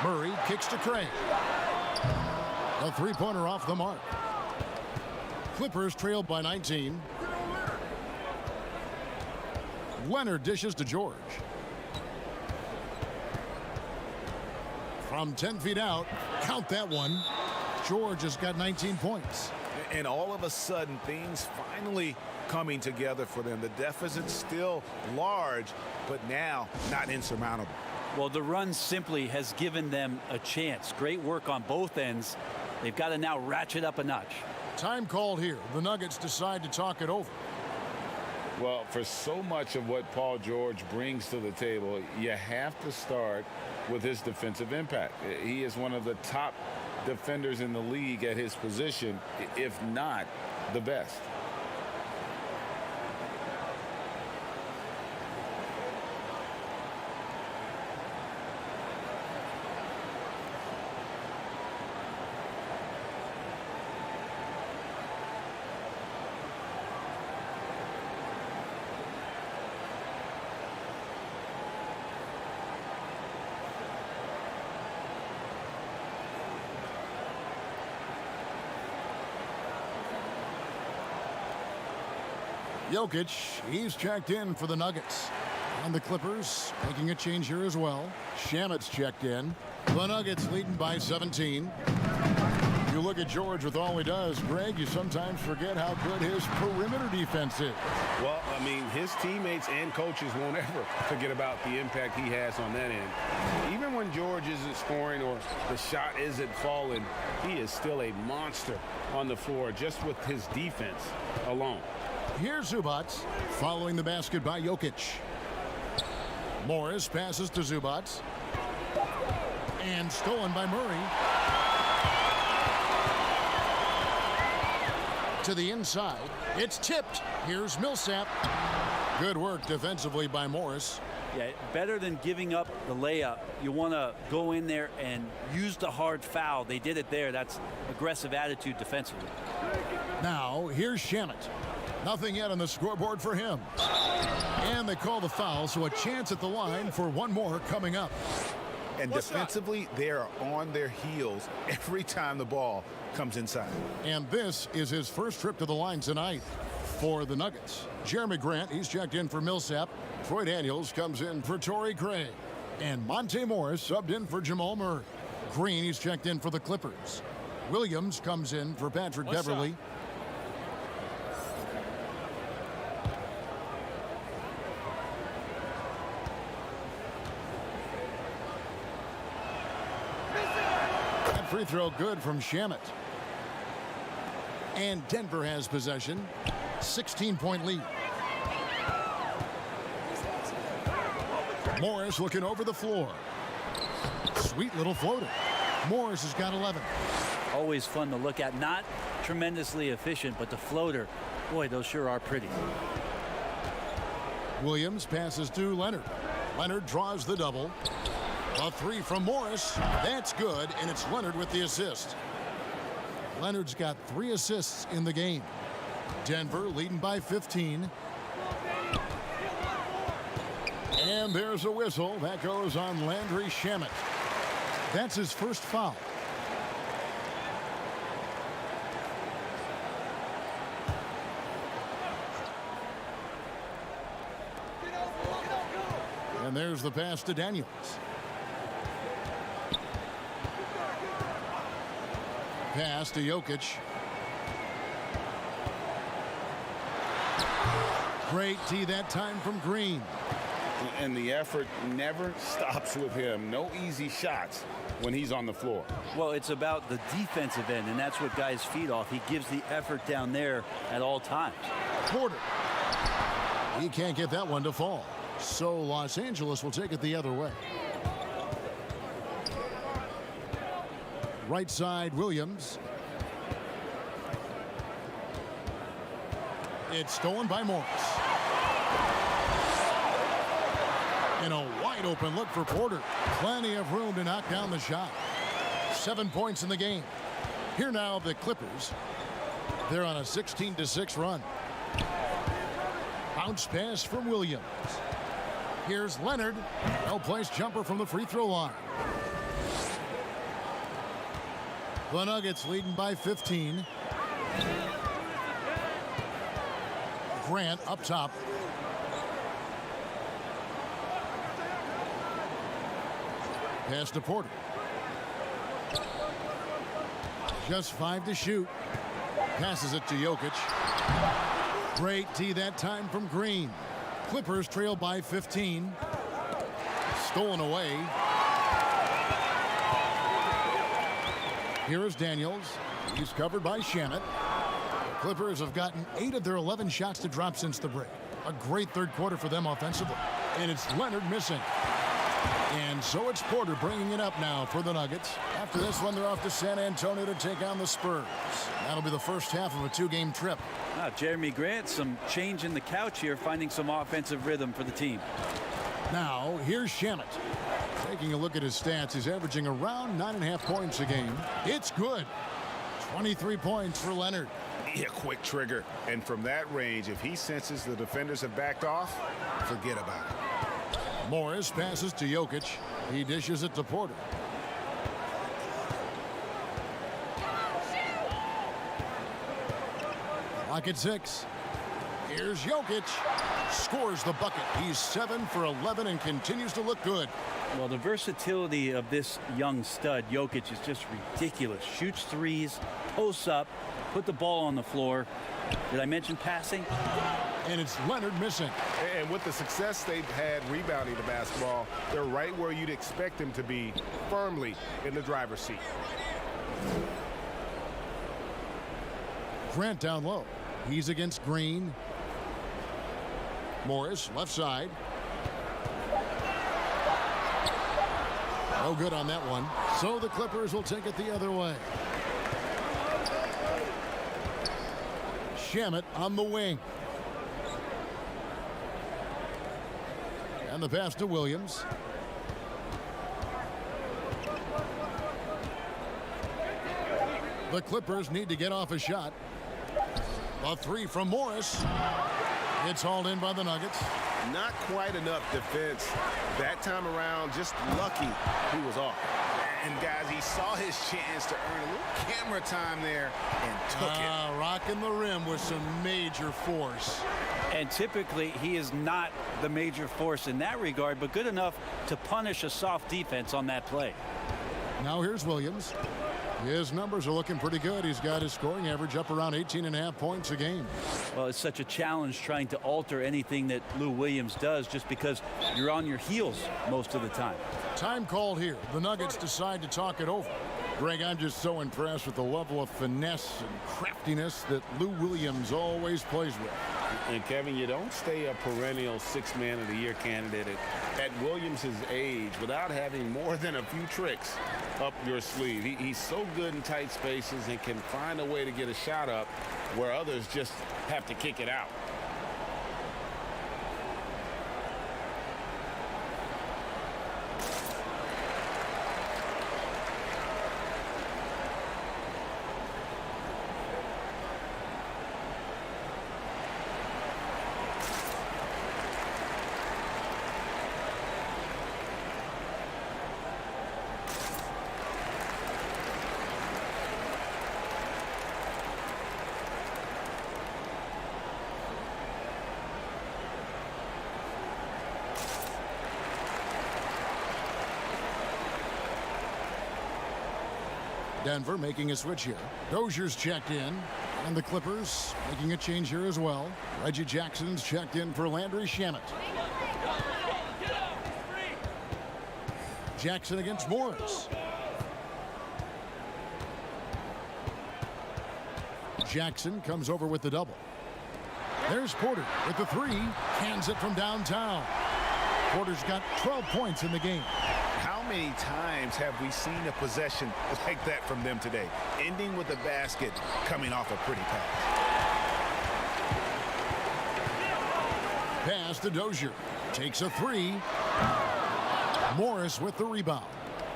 Murray kicks to Craig. A 3-pointer off the mark. Clippers trailed by 19. Leonard dishes to George. From 10 feet out, count that one. George has got 19 points. And all of a sudden, things finally coming together for them. The deficit's still large, but now not insurmountable. Well, the run simply has given them a chance. Great work on both ends. They've got to now ratchet up a notch. Time called here. The Nuggets decide to talk it over. Well, for so much of what Paul George brings to the table, you have to start with his defensive impact. He is one of the top defenders in the league at his position, if not the best. Jokic, he's checked in for the Nuggets. And the Clippers making a change here as well. Shamet's checked in. The Nuggets leading by 17. You look at George with all he does, Greg, you sometimes forget how good his perimeter defense is. Well, I mean, his teammates and coaches won't ever forget about the impact he has on that end. Even when George isn't scoring or the shot isn't falling, he is still a monster on the floor just with his defense alone. Here's Zubac following the basket by Jokic. Morris passes to Zubac. And stolen by Murray. To the inside. It's tipped. Here's Millsap. Good work defensively by Morris. Yeah, better than giving up the layup. You want to go in there and use the hard foul. They did it there. That's aggressive attitude defensively. Now, here's Shamet. Nothing yet on the scoreboard for him. And they call the foul, so a chance at the line for one more coming up. And defensively, they are on their heels every time the ball comes inside. And this is his first trip to the line tonight for the Nuggets. Jeremy Grant, he's checked in for Millsap. Troy Daniels comes in for Torrey Craig. And Monte Morris subbed in for Jamal Murray. Green, he's checked in for the Clippers. Williams comes in for Patrick Beverly. Free throw good from Shamet. And Denver has possession. 16-point lead. Morris looking over the floor. Sweet little floater. Morris has got 11. Always fun to look at. Not tremendously efficient, but the floater, boy, those sure are pretty. Williams passes to Leonard. Leonard draws the double. A three from Morris. That's good, and it's Leonard with the assist. Leonard's got 3 assists in the game. Denver leading by 15. And there's a whistle. That goes on Landry Shamet. That's his first foul. And there's the pass to Daniels. Pass to Jokic. Great tee that time from Green. And the effort never stops with him. No easy shots when he's on the floor. Well, it's about the defensive end, and that's what guys feed off. He gives the effort down there at all times. Porter. He can't get that one to fall. So Los Angeles will take it the other way. Right side, Williams. It's stolen by Morris. And a wide open look for Porter. Plenty of room to knock down the shot. 7 points in the game. Here now the Clippers. They're on a 16-6 run. Bounce pass from Williams. Here's Leonard. Well-placed jumper from the free throw line. The Nuggets leading by 15. Grant up top. Pass to Porter. Just 5 to shoot. Passes it to Jokic. Great tee that time from Green. Clippers trail by 15. Stolen away. Here is Daniels. He's covered by Shamet. The Clippers have gotten 8 of their 11 shots to drop since the break. A great third quarter for them offensively. And it's Leonard missing. And so it's Porter bringing it up now for the Nuggets. After this one, they're off to San Antonio to take on the Spurs. That'll be the first half of a 2-game trip. Wow, Jeremy Grant, some change in the couch here, finding some offensive rhythm for the team. Now, here's Shamet. Taking a look at his stats, he's averaging around 9.5 points a game. It's good. 23 points for Leonard. Yeah, quick trigger. And from that range, if he senses the defenders have backed off, forget about it. Morris passes to Jokic. He dishes it to Porter. Lock at 6. Here's Jokic. Scores the bucket. He's 7 for 11 and continues to look good. Well, the versatility of this young stud, Jokic, is just ridiculous. Shoots threes, posts up, put the ball on the floor. Did I mention passing? And it's Leonard missing. And with the success they've had rebounding the basketball, they're right where you'd expect them to be, firmly in the driver's seat. Grant down low. He's against Green. Morris, left side. No good on that one. So the Clippers will take it the other way. Shamet on the wing. And the pass to Williams. The Clippers need to get off a shot. A three from Morris. It's hauled in by the Nuggets. Not quite enough defense that time around. Just lucky he was off. And guys, he saw his chance to earn a little camera time there and took it. Rocking the rim with some major force. And typically he is not the major force in that regard, but good enough to punish a soft defense on that play. Now here's Williams. His numbers are looking pretty good. He's got his scoring average up around 18.5 points a game. Well, it's such a challenge trying to alter anything that Lou Williams does just because you're on your heels most of the time. Time called here. The Nuggets decide to talk it over. Greg, I'm just so impressed with the level of finesse and craftiness that Lou Williams always plays with. And Kevin, you don't stay a perennial Sixth Man of the Year candidate at Williams' age without having more than a few tricks up your sleeve. He's so good in tight spaces and can find a way to get a shot up where others just have to kick it out. Denver making a switch here. Dozier's checked in. And the Clippers making a change here as well. Reggie Jackson's checked in for Landry Shamet. Jackson against Morris. Jackson comes over with the double. There's Porter with the three. Hands it from downtown. Porter's got 12 points in the game. How many times have we seen a possession like that from them today? Ending with a basket, coming off a pretty pass. Pass to Dozier. Takes a three. Morris with the rebound.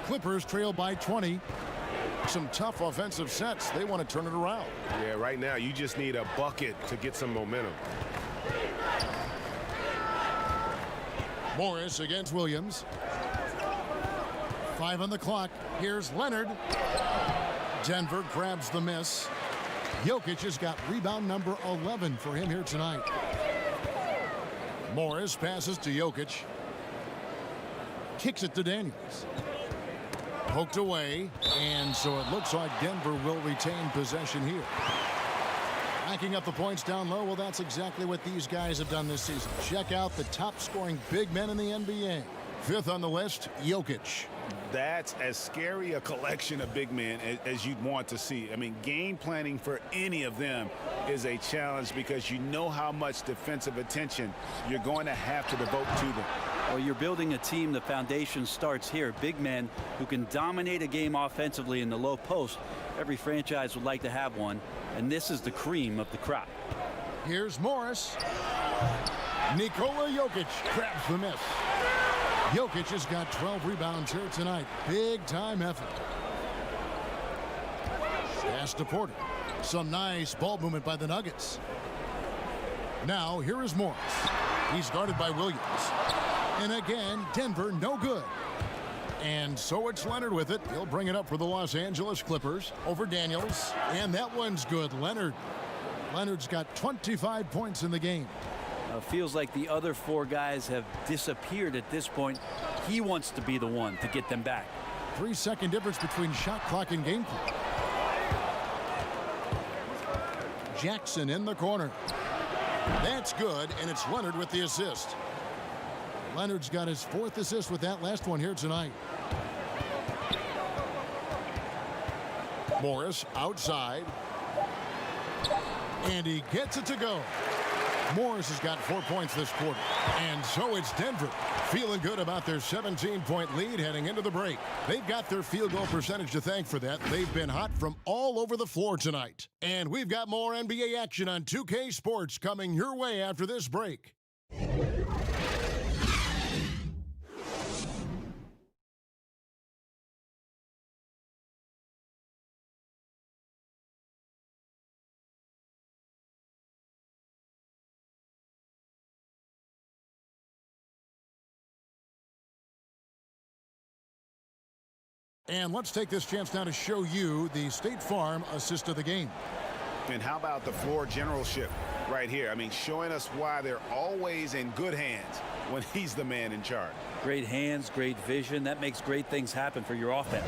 Clippers trail by 20. Some tough offensive sets. They want to turn it around. Yeah, right now you just need a bucket to get some momentum. Morris against Williams. 5 on the clock. Here's Leonard. Denver grabs the miss. Jokic has got rebound number 11 for him here tonight. Morris passes to Jokic. Kicks it to Daniels. Poked away, and so it looks like Denver will retain possession here. Backing up the points down low, well, that's exactly what these guys have done this season. Check out the top-scoring big men in the NBA. 5th on the list, Jokic. That's as scary a collection of big men as you'd want to see. I mean, game planning for any of them is a challenge because you know how much defensive attention you're going to have to devote to them. Well, you're building a team, the foundation starts here. Big men who can dominate a game offensively in the low post. Every franchise would like to have one, and this is the cream of the crop. Here's Morris. Nikola Jokic grabs the miss. Jokic has got 12 rebounds here tonight. Big time effort. Pass to Porter. Some nice ball movement by the Nuggets. Now here is Morris. He's guarded by Williams. And again, Denver no good. And so it's Leonard with it. He'll bring it up for the Los Angeles Clippers over Daniels. And that one's good. Leonard. Leonard's got 25 points in the game. Feels like the other 4 guys have disappeared at this point. He wants to be the one to get them back. 3-second difference between shot clock and game clock. Jackson in the corner. That's good, and it's Leonard with the assist. Leonard's got his 4th assist with that last one here tonight. Morris outside. And he gets it to go. Morris has got 4 points this quarter. And so it's Denver feeling good about their 17-point lead heading into the break. They've got their field goal percentage to thank for that. They've been hot from all over the floor tonight. And we've got more NBA action on 2K Sports coming your way after this break. And let's take this chance now to show you the State Farm assist of the game. And how about the floor generalship right here? I mean, showing us why they're always in good hands when he's the man in charge. Great hands, great vision. That makes great things happen for your offense.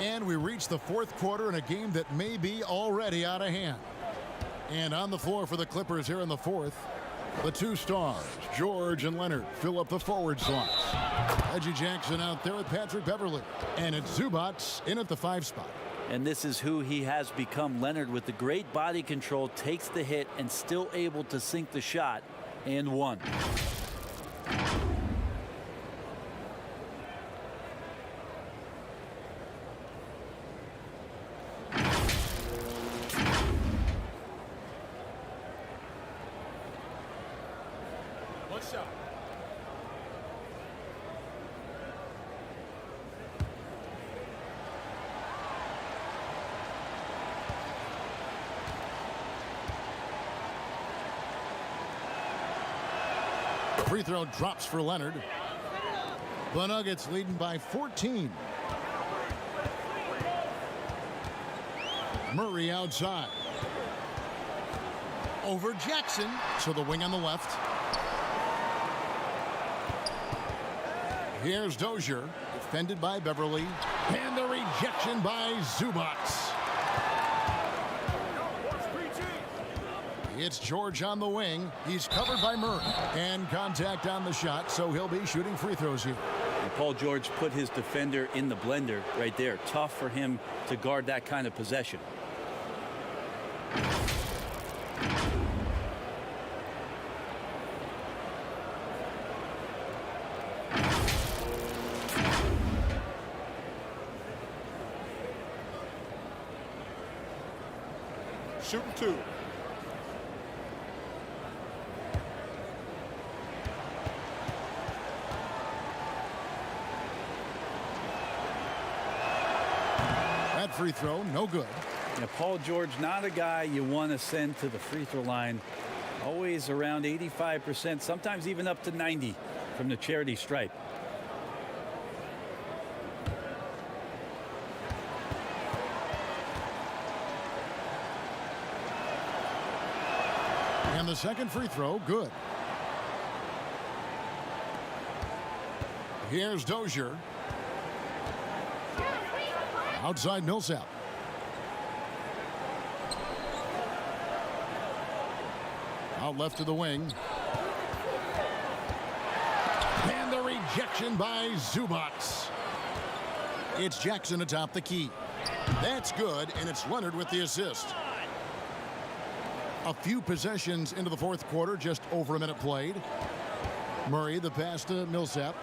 And we reach the 4th quarter in a game that may be already out of hand. And on the floor for the Clippers here in the 4th, the 2 stars, George and Leonard, fill up the forward slots. Reggie Jackson out there with Patrick Beverley. And it's Zubac in at the 5 spot. And this is who he has become. Leonard, with the great body control, takes the hit and still able to sink the shot. And 1. Shot. Free throw drops for Leonard. The Nuggets leading by 14. Murray outside. Over Jackson to the wing on the left. Here's Dozier, defended by Beverly, and the rejection by Zubac. It's George on the wing. He's covered by Murray, and contact on the shot, so he'll be shooting free throws here. And Paul George put his defender in the blender right there. Tough for him to guard that kind of possession. Shooting 2. That free throw, no good. Yeah, Paul George, not a guy you want to send to the free throw line. Always around 85%, sometimes even up to 90 from the charity stripe. And the second free throw, good. Here's Dozier. Outside Millsap. Out left to the wing. And the rejection by Zubac. It's Jackson atop the key. That's good, and it's Leonard with the assist. A few possessions into the fourth quarter, just over a minute played. Murray, the pass to Millsap.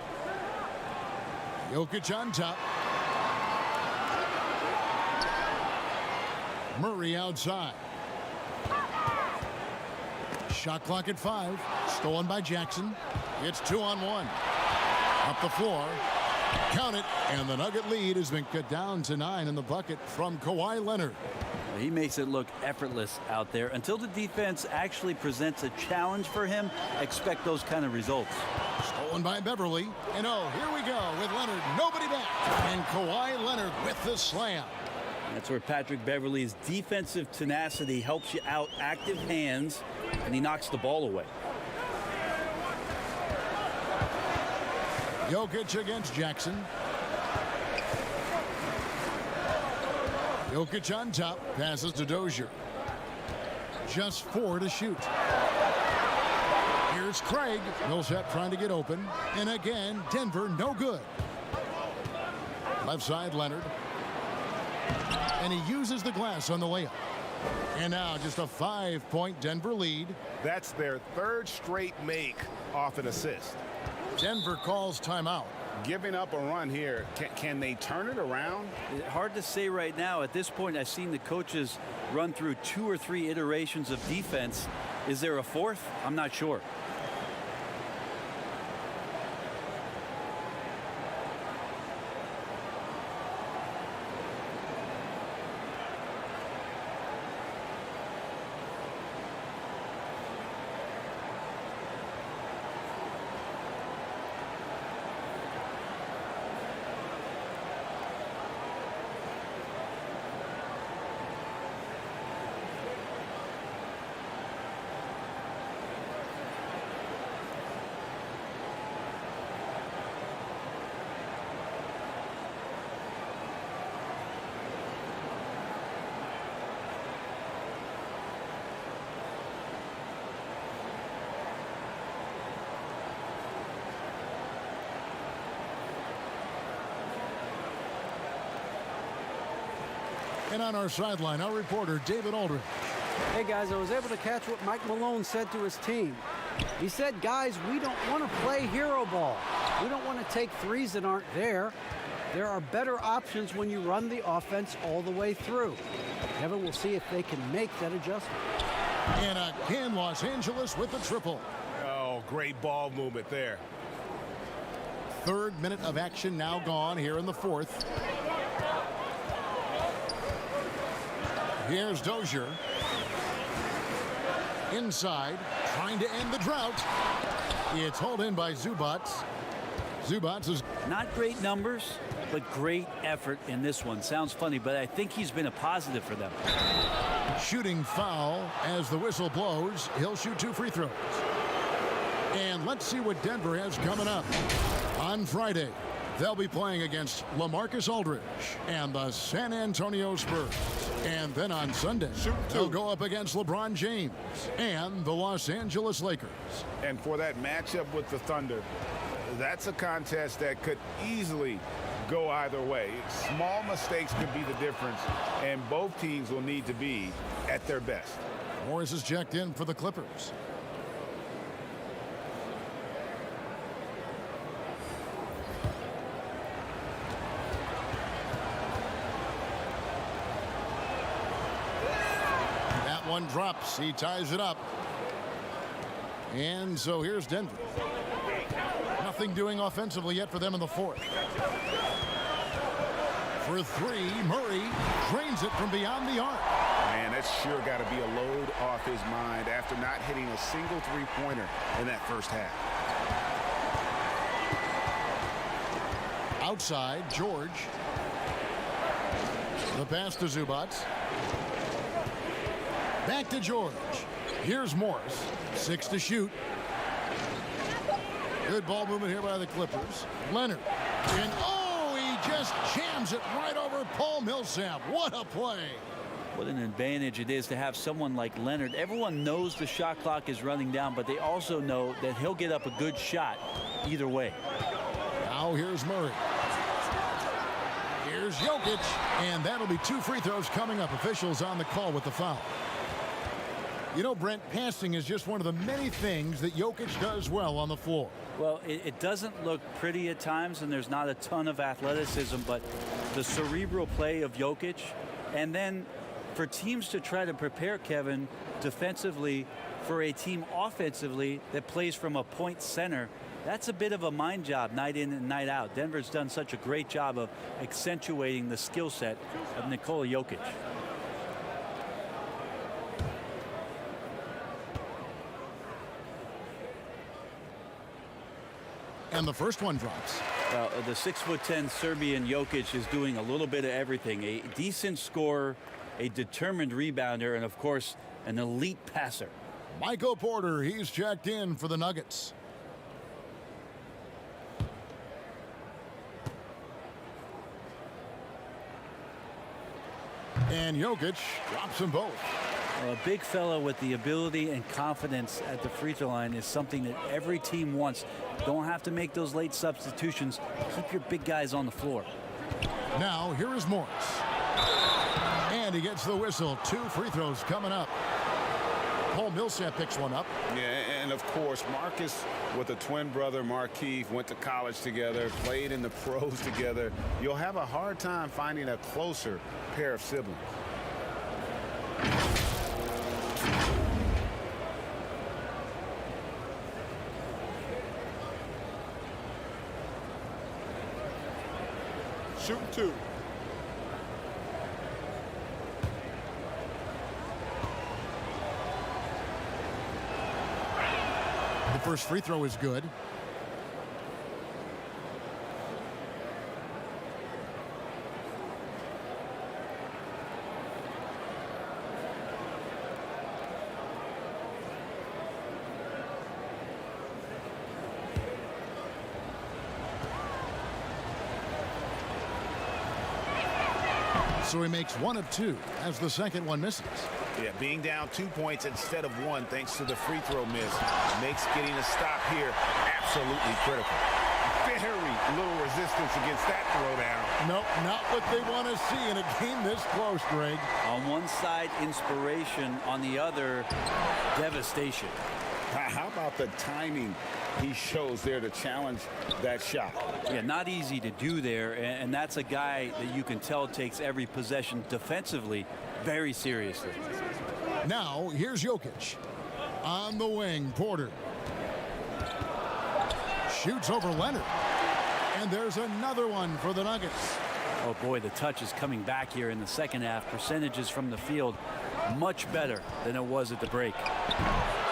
Jokic on top. Murray outside. Shot clock at 5. Stolen by Jackson. It's 2-on-1. Up the floor. Count it. And the Nugget lead has been cut down to 9 in the bucket from Kawhi Leonard. He makes it look effortless out there. Until the defense actually presents a challenge for him, expect those kind of results. Stolen by Beverly. And oh, here we go with Leonard. Nobody back. And Kawhi Leonard with the slam. That's where Patrick Beverley's defensive tenacity helps you out, active hands, and he knocks the ball away. Jokic against Jackson. Jokic on top, passes to Dozier. Just 4 to shoot. Here's Craig. Millsap trying to get open. And again, Denver no good. Left side, Leonard. And he uses the glass on the layup. And now just a 5-point Denver lead. That's their 3rd straight make off an assist. Denver calls timeout. Giving up a run here. Can they turn it around? Hard to say right now. At this point, I've seen the coaches run through 2 or 3 iterations of defense. Is there a 4th? I'm not sure. And on our sideline, our reporter, David Aldridge. Hey, guys, I was able to catch what Mike Malone said to his team. He said, guys, we don't want to play hero ball. We don't want to take threes that aren't there. There are better options when you run the offense all the way through. Kevin, we'll see if they can make that adjustment. And again, Los Angeles with the triple. Oh, great ball movement there. 3rd minute of action now gone here in the 4th. Here's Dozier. Inside, trying to end the drought. It's hauled in by Zubac. Zubac is not great numbers, but great effort in this one. Sounds funny, but I think he's been a positive for them. Shooting foul as the whistle blows. He'll shoot 2 free throws. And let's see what Denver has coming up. On Friday, they'll be playing against LaMarcus Aldridge and the San Antonio Spurs. And then on Sunday, they'll go up against LeBron James and the Los Angeles Lakers. And for that matchup with the Thunder, that's a contest that could easily go either way. Small mistakes could be the difference, and both teams will need to be at their best. Morris is checked in for the Clippers. One drops. He ties it up. And so here's Denver. Nothing doing offensively yet for them in the 4th. For 3, Murray drains it from beyond the arc. Man, that's sure got to be a load off his mind after not hitting a single 3-pointer in that first half. Outside, George. The pass to Zubac. Back to George. Here's Morris. 6 to shoot. Good ball movement here by the Clippers. Leonard. And oh, he just jams it right over Paul Millsap. What a play. What an advantage it is to have someone like Leonard. Everyone knows the shot clock is running down, but they also know that he'll get up a good shot either way. Now here's Murray. Here's Jokic. And that'll be 2 free throws coming up. Officials on the call with the foul. You know, Brent, passing is just one of the many things that Jokic does well on the floor. Well, it doesn't look pretty at times, and there's not a ton of athleticism, but the cerebral play of Jokic, and then for teams to try to prepare Kevin defensively for a team offensively that plays from a point center, that's a bit of a mind job night in and night out. Denver's done such a great job of accentuating the skill set of Nikola Jokic. And the first one drops. The 6'10" Serbian Jokic is doing a little bit of everything. A decent scorer, a determined rebounder, and of course, an elite passer. Michael Porter, he's checked in for the Nuggets. And Jokic drops them both. A big fella with the ability and confidence at the free throw line is something that every team wants. Don't have to make those late substitutions. Keep your big guys on the floor. Now, here is Morris. And he gets the whistle. 2 free throws coming up. Paul Millsap picks one up. Yeah, and of course, Marcus with a twin brother, Markieff, went to college together, played in the pros together. You'll have a hard time finding a closer pair of siblings. Shooting 2. The first free throw is good. So he makes 1 of 2 as the second one misses. Yeah, being down 2 points instead of 1 thanks to the free throw miss makes getting a stop here absolutely critical. Very little resistance against that throwdown. Nope, not what they want to see in a game this close, Greg. On one side, inspiration. On the other, devastation. How about the timing he shows there to challenge that shot? Yeah, not easy to do there, and that's a guy that you can tell takes every possession defensively very seriously. Now, here's Jokic. On the wing, Porter. Shoots over Leonard. And there's another one for the Nuggets. Oh boy, the touch is coming back here in the second half. Percentages from the field much better than it was at the break.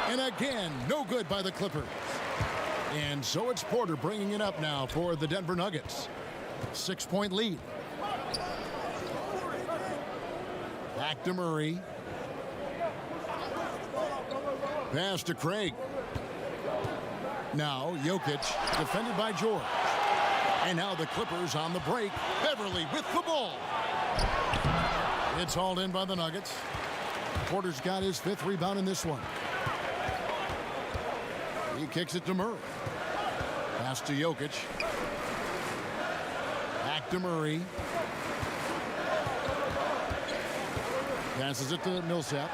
And again, no good by the Clippers. And so it's Porter bringing it up now for the Denver Nuggets. 6-point lead. Back to Murray. Pass to Craig. Now Jokic defended by George. And now the Clippers on the break. Beverly with the ball. It's hauled in by the Nuggets. Porter's got his 5th rebound in this one. He kicks it to Murray. Pass to Jokic. Back to Murray. Passes it to Millsap.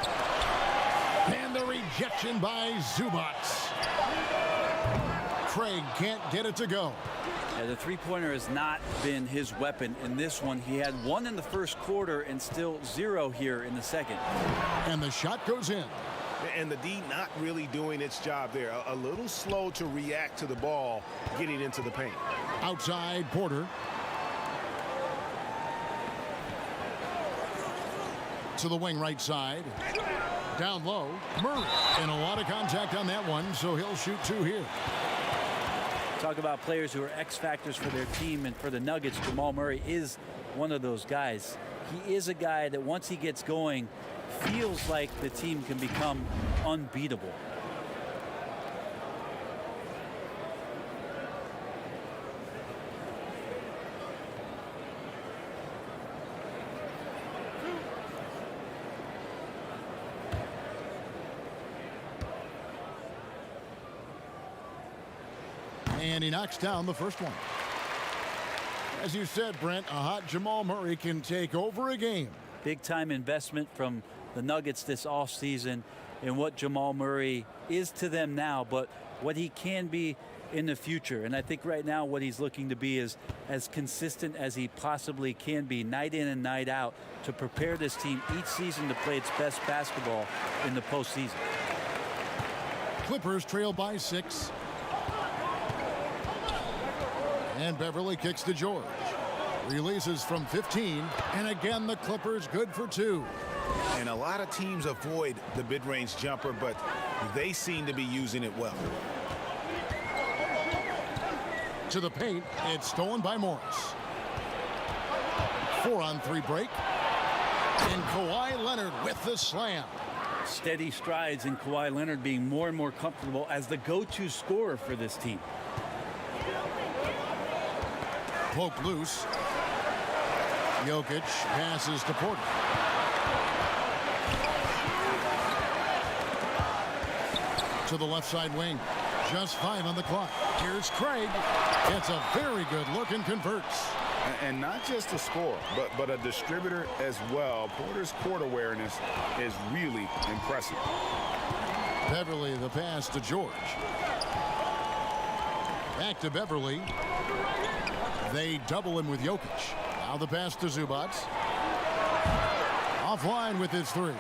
And the rejection by Zubac. Craig can't get it to go. Yeah, the three-pointer has not been his weapon in this one. He had 1 in the first quarter and still 0 here in the second. And the shot goes in. And the D not really doing its job there. A little slow to react to the ball getting into the paint. Outside, Porter. To the wing right side. Down low, Murray. And a lot of contact on that one, so he'll shoot 2 here. Talk about players who are X factors for their team, and for the Nuggets, Jamal Murray is one of those guys. He is a guy that once he gets going, feels like the team can become unbeatable. And he knocks down the first one. As you said, Brent, a hot Jamal Murray can take over a game. Big time investment from the Nuggets this offseason in what Jamal Murray is to them now, but what he can be in the future. And I think right now what he's looking to be is as consistent as he possibly can be, night in and night out, to prepare this team each season to play its best basketball in the postseason. Clippers trail by 6. And Beverly kicks to George. Releases from 15. And again, the Clippers good for 2. And a lot of teams avoid the mid-range jumper, but they seem to be using it well. To the paint, it's stolen by Morris. 4-on-3 break. And Kawhi Leonard with the slam. Steady strides in Kawhi Leonard being more and more comfortable as the go-to scorer for this team. Poke loose. Jokic passes to Porter. To the left side wing. Just 5 on the clock. Here's Craig. It's a very good look and converts. And not just a scorer, but a distributor as well. Porter's court awareness is really impressive. Beverly, the pass to George. Back to Beverly. They double him with Jokic. Now the pass to Zubac. Offline with his 3.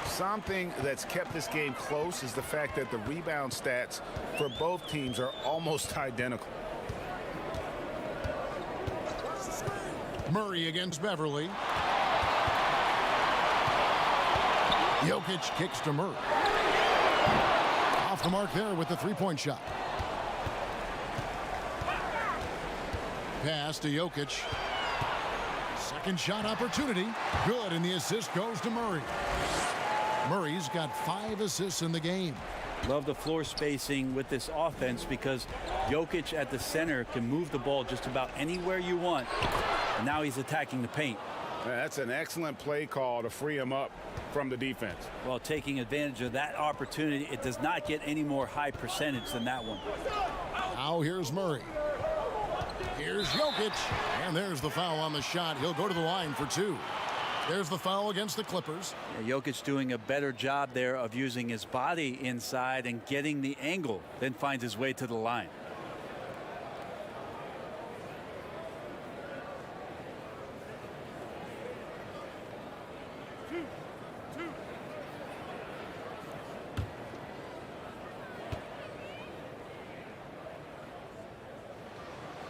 Something that's kept this game close is the fact that the rebound stats for both teams are almost identical. Murray against Beverly. Jokic kicks to Murray. Off the mark there with the 3-point shot. Pass to Jokic. Second shot opportunity. Good, and the assist goes to Murray. Murray's got 5 assists in the game. Love the floor spacing with this offense because Jokic at the center can move the ball just about anywhere you want. And now he's attacking the paint. That's an excellent play call to free him up from the defense. Well, taking advantage of that opportunity, it does not get any more high percentage than that one. Now here's Murray. Here's Jokic. And there's the foul on the shot. He'll go to the line for 2. There's the foul against the Clippers. Yeah, Jokic doing a better job there of using his body inside and getting the angle, then finds his way to the line.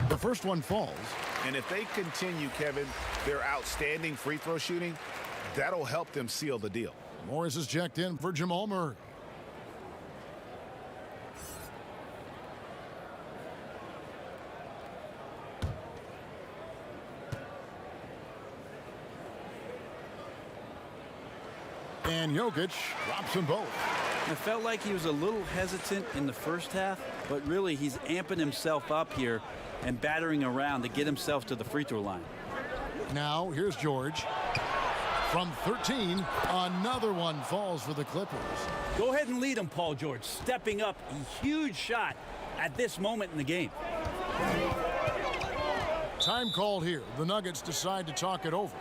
The first one falls. And if they continue, Kevin, their outstanding free throw shooting, that'll help them seal the deal. Morris is checked in for Jamal Murray. And Jokic drops them both. It felt like he was a little hesitant in the first half, but really he's amping himself up here and battering around to get himself to the free throw line. Now here's George. From 13, another one falls for the Clippers. Go ahead and lead him, Paul George. Stepping up, a huge shot at this moment in the game. Time called here. The Nuggets decide to talk it over.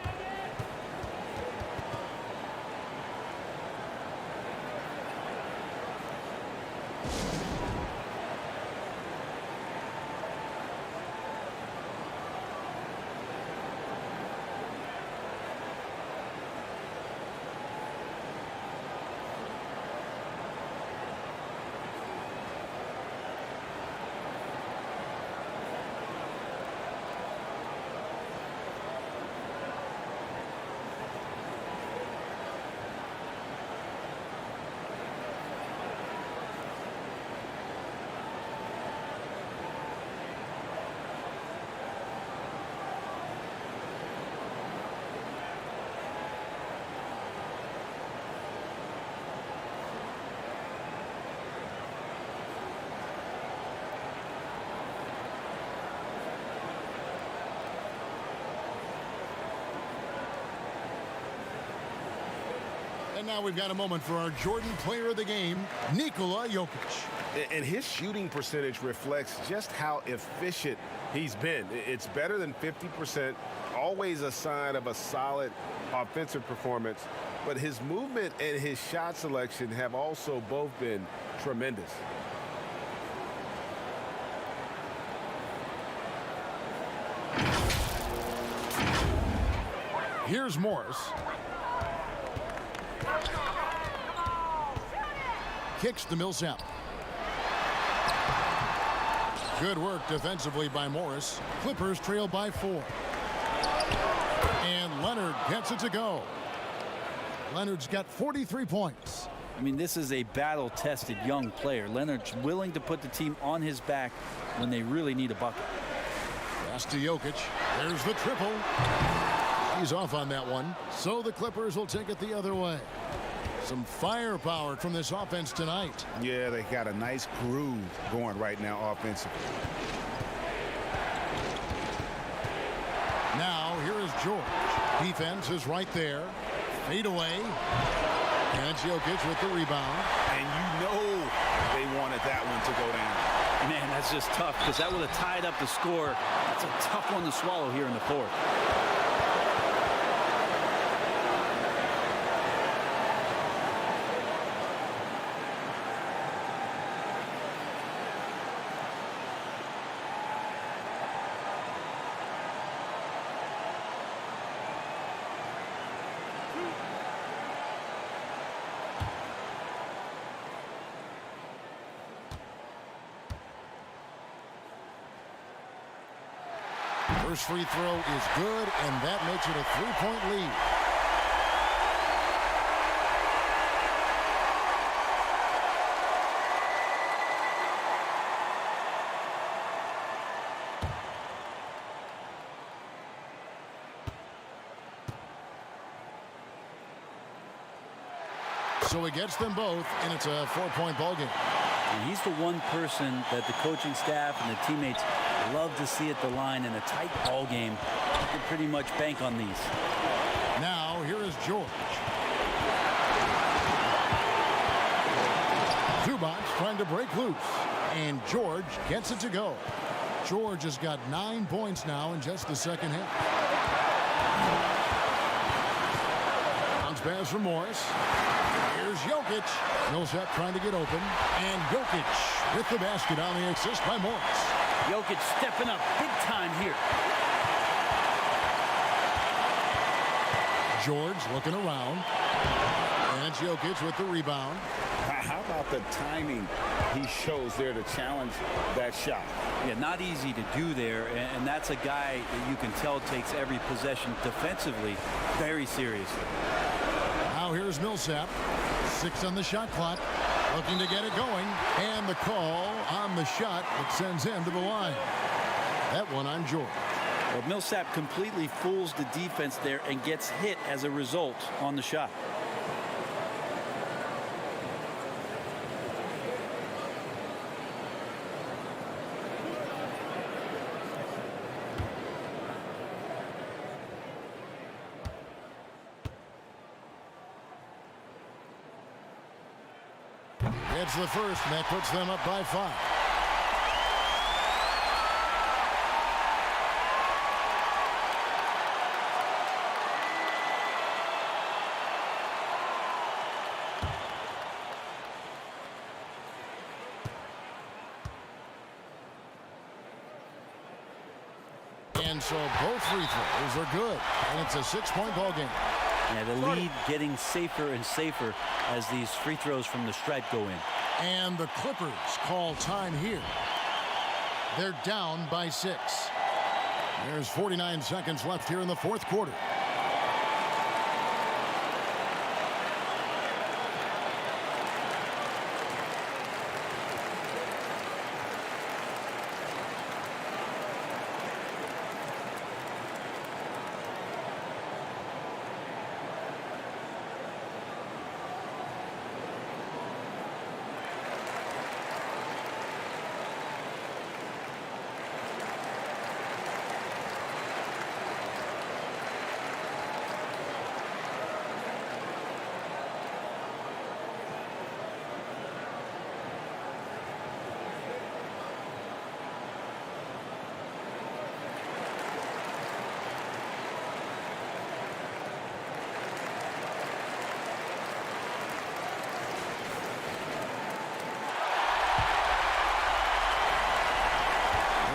And now we've got a moment for our Jordan player of the game, Nikola Jokic. And his shooting percentage reflects just how efficient he's been. It's better than 50%, always a sign of a solid offensive performance. But his movement and his shot selection have also both been tremendous. Here's Morris. Kicks to Millsap. Good work defensively by Morris. Clippers trail by 4. And Leonard gets it to go. Leonard's got 43 points. I mean, this is a battle-tested young player. Leonard's willing to put the team on his back when they really need a bucket. Pass to Jokic. There's the triple. He's off on that one. So the Clippers will take it the other way. Some firepower from this offense tonight. Yeah, they got a nice groove going right now offensively. Now, here is George. Defense is right there. Fade away. And it's Jokic with the rebound. And you know they wanted that one to go down. Man, that's just tough because that would have tied up the score. That's a tough one to swallow here in the fourth. First free throw is good, and that makes it a 3-point lead. So he gets them both, and it's a 4-point ball game. And he's the one person that the coaching staff and the teammates love to see at the line in a tight ball game. You can pretty much bank on these. Now, here is George. Zubac trying to break loose, and George gets it to go. George has got 9 points now in just the second half. Bounce pass from Morris. Here's Jokic. Millsap trying to get open. And Jokic with the basket on the assist by Morris. Jokic stepping up big time here. George looking around. And it's Jokic with the rebound. How about the timing he shows there to challenge that shot? Yeah, not easy to do there. And that's a guy that you can tell takes every possession defensively very seriously. Now here's Millsap. 6 on the shot clock. Looking to get it going. And the call on the shot that sends him to the line. That one on George. Well, Millsap completely fools the defense there and gets hit as a result on the shot. It's the first, and that puts them up by 5. And so both free throws are good, and it's a 6-point ball game. Yeah, the lead getting safer and safer as these free throws from the stripe go in. And the Clippers call time here. They're down by 6. There's 49 seconds left here in the fourth quarter.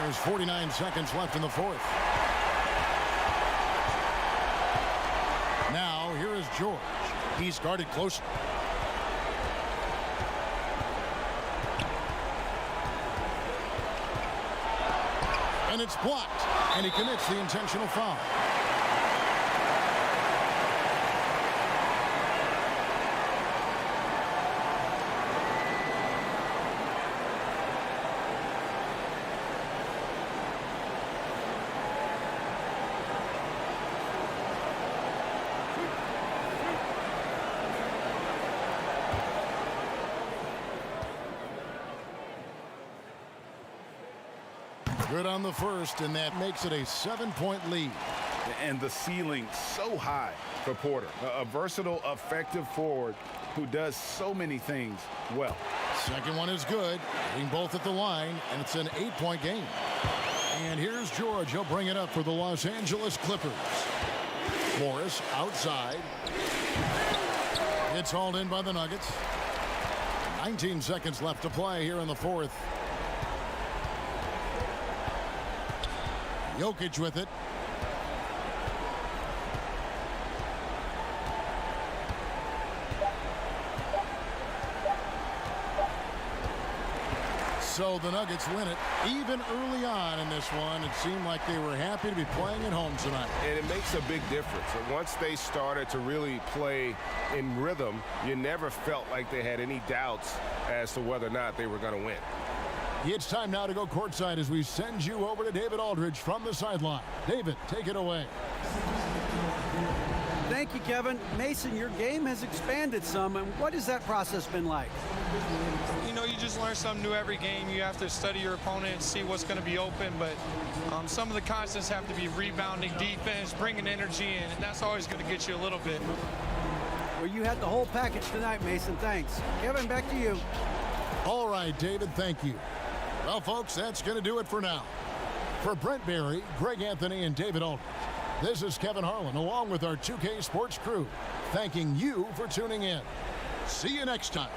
There's 49 seconds left in the fourth. Now, here is George. He's guarded closely. And it's blocked, and he commits the intentional foul. Good on the first, and that makes it a 7-point lead. And the ceiling so high for Porter. A versatile, effective forward who does so many things well. Second one is good. Hitting both at the line, and it's an 8-point game. And here's George. He'll bring it up for the Los Angeles Clippers. Morris outside. It's hauled in by the Nuggets. 19 seconds left to play here in the fourth. Jokic with it. So the Nuggets win it. Even early on in this one, it seemed like they were happy to be playing at home tonight. And it makes a big difference. And once they started to really play in rhythm, you never felt like they had any doubts as to whether or not they were going to win. It's time now to go courtside as we send you over to David Aldridge from the sideline. David, take it away. Thank you, Kevin. Mason, your game has expanded some, and what has that process been like? You know, you just learn something new every game. You have to study your opponent and see what's going to be open, but some of the constants have to be rebounding, defense, bringing energy in, and that's always going to get you a little bit. Well, you had the whole package tonight, Mason. Thanks. Kevin, back to you. All right, David, thank you. Well, folks, that's going to do it for now. For Brent Berry, Greg Anthony, and David Aldridge, this is Kevin Harlan, along with our 2K Sports crew, thanking you for tuning in. See you next time.